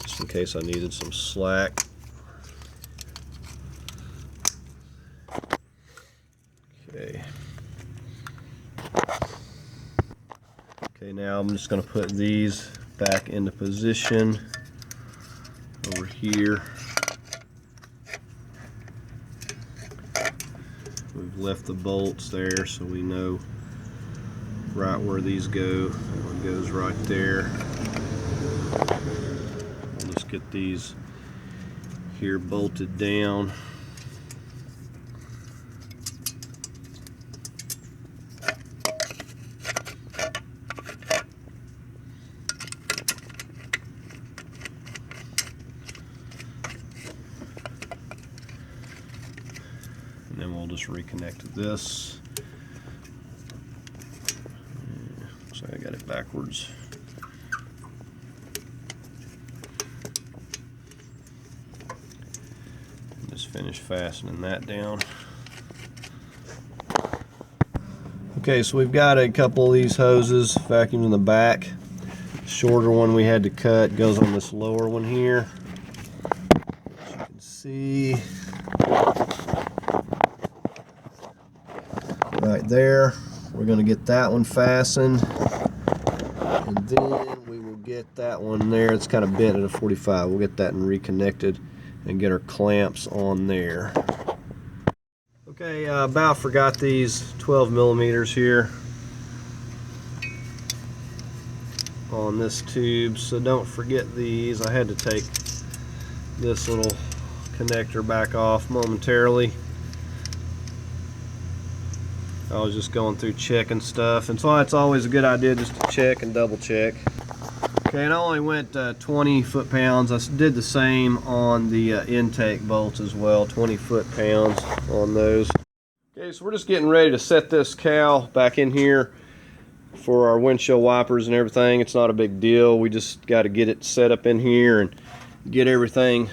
just in case I needed some slack. Okay. Okay, now I'm just going to put these back into position over here. We've left the bolts there so we know right where these go. That one goes right there. We'll just get these here bolted down. And then we'll just reconnect this. So I got it backwards. Just finish fastening that down. Okay, so we've got a couple of these hoses vacuumed in the back. The shorter one we had to cut goes on this lower one here. As you can see, right there. We're going to get that one fastened, and then we will get that one there. It's kind of bent at a 45. We'll get that and reconnected and get our clamps on there. Okay, about forgot these 12 millimeters here on this tube, so don't forget these. I had to take this little connector back off momentarily. I was just going through checking stuff, and so it's always a good idea just to check and double check. Okay, and I only went 20 foot-pounds. I did the same on the intake bolts as well, 20 foot-pounds on those. Okay, so we're just getting ready to set this cowl back in here for our windshield wipers and everything. It's not a big deal. We just got to get it set up in here and get everything,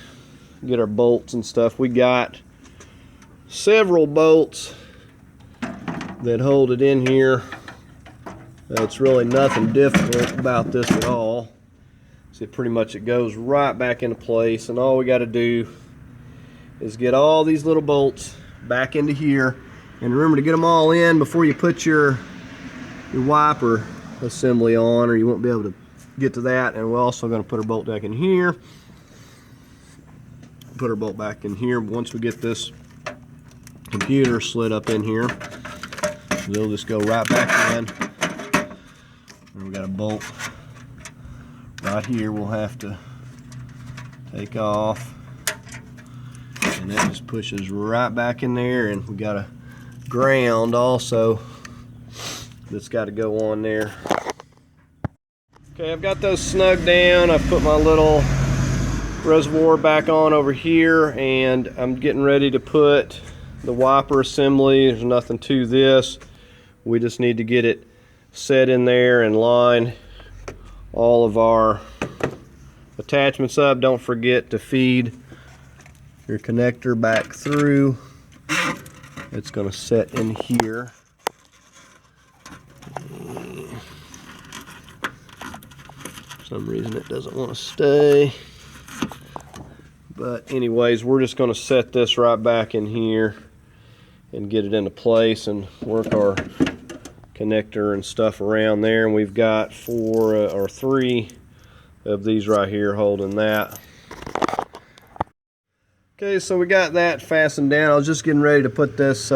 get our bolts and stuff. We got several bolts that hold it in here. It's really nothing difficult about this at all. See, pretty much it goes right back into place, and all we got to do is get all these little bolts back into here, and remember to get them all in before you put your wiper assembly on, or you won't be able to get to that. And we're also going to put our bolt back in here, put our bolt back in here. Once we get this computer slid up in here, they'll just go right back in. And we got a bolt right here we'll have to take off, and that just pushes right back in there. And we got a ground also that's got to go on there. Okay, I've got those snug down. I've put my little reservoir back on over here, and I'm getting ready to put the wiper assembly. There's nothing to this. We just need to get it set in there and line all of our attachments up. Don't forget to feed your connector back through. It's going to set in here. For some reason it doesn't want to stay. But anyways, we're just going to set this right back in here and get it into place and work our connector and stuff around there. And we've got 4 or 3 of these right here holding that. Okay, so we got that fastened down. I was just getting ready to put this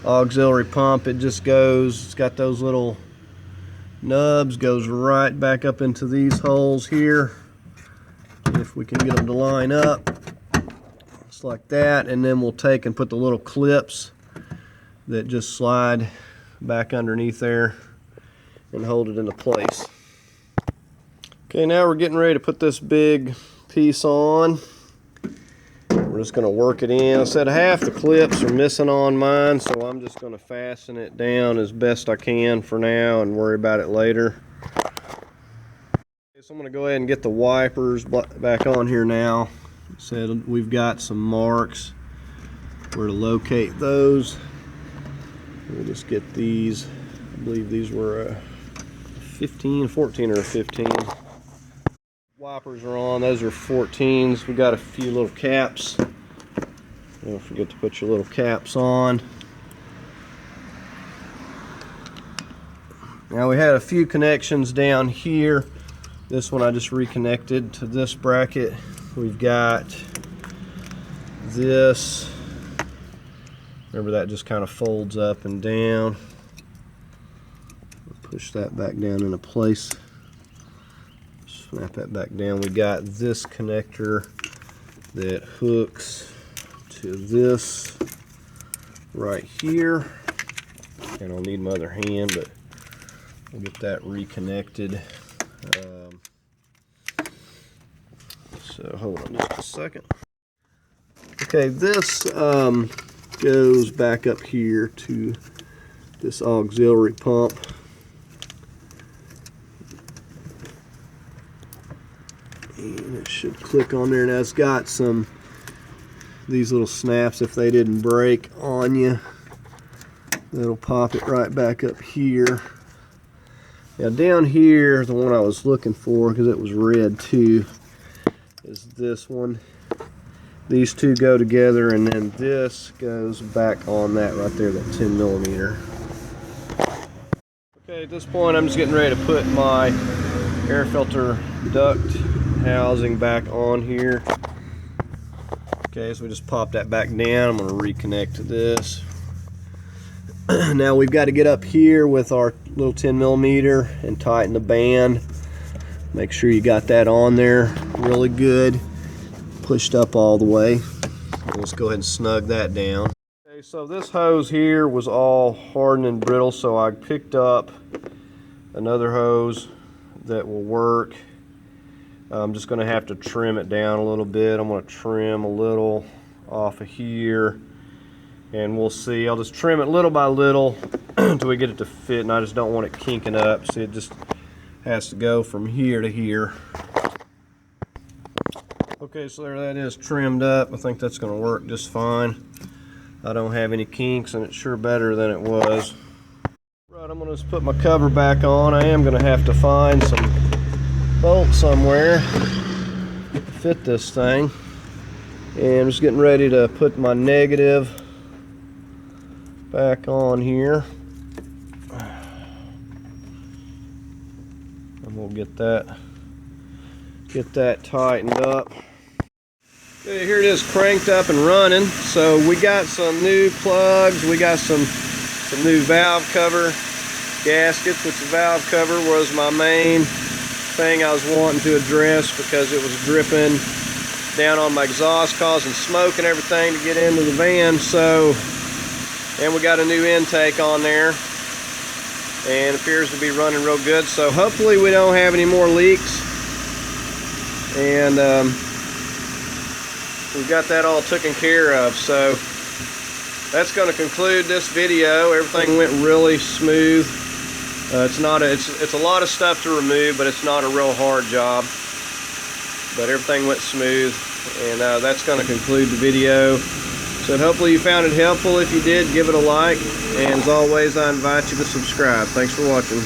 auxiliary pump. It just goes, it's got those little nubs, goes right back up into these holes here, if we can get them to line up just like that. And then we'll take and put the little clips that just slide back underneath there and hold it into place. Okay, now we're getting ready to put this big piece on. We're just going to work it in. I said half the clips are missing on mine, so I'm just going to fasten it down as best I can for now and worry about it later. Okay, so I'm going to go ahead and get the wipers back on here now. Said we've got some marks where to locate those. We'll just get these. I believe these were a 14 or a 15. Wipers are on. Those are 14s. We got a few little caps. Don't forget to put your little caps on. Now we had a few connections down here. This one I just reconnected to this bracket. We've got this. Remember, that just kind of folds up and down. Push that back down into place. Snap that back down. We got this connector that hooks to this right here. And I'll need my other hand, but we'll get that reconnected. So hold on just a second. Okay, this goes back up here to this auxiliary pump. And it should click on there. Now it's got these little snaps. If they didn't break on you, it'll pop it right back up here. Now down here, the one I was looking for, because it was red too, is this one. these two go together, and then this goes back on that right there, that 10 millimeter. Okay, at this point I'm just getting ready to put my air filter duct housing back on here. Okay, so we just pop that back down. I'm going to reconnect to this. Now we've got to get up here with our little 10 millimeter and tighten the band. Make sure you got that on there really good, pushed up all the way. Let's go ahead and snug that down. Okay, so this hose here was all hardened and brittle, so I picked up another hose that will work. I'm just going to have to trim it down a little bit. I'm going to trim a little off of here, and we'll see. I'll just trim it little by little until we get it to fit, and I just don't want it kinking up. See, it just has to go from here to here. Okay, so there that is, trimmed up. I think that's going to work just fine. I don't have any kinks, and it's sure better than it was. Right, I'm going to just put my cover back on. I am going to have to find some bolt somewhere to fit this thing, and I'm just getting ready to put my negative back on here, and we'll get that tightened up. Okay, here it is, cranked up and running. So we got some new plugs, we got some new valve cover gaskets, which the valve cover was my main thing I was wanting to address because it was dripping down on my exhaust, causing smoke and everything to get into the van. So, and we got a new intake on there, and it appears to be running real good. So hopefully we don't have any more leaks, and we've got that all taken care of. So that's going to conclude this video. Everything went really smooth. It's a lot of stuff to remove, but it's not a real hard job. But everything went smooth, and that's going to conclude the video. So hopefully you found it helpful. If you did, give it a like, and as always, I invite you to subscribe. Thanks for watching.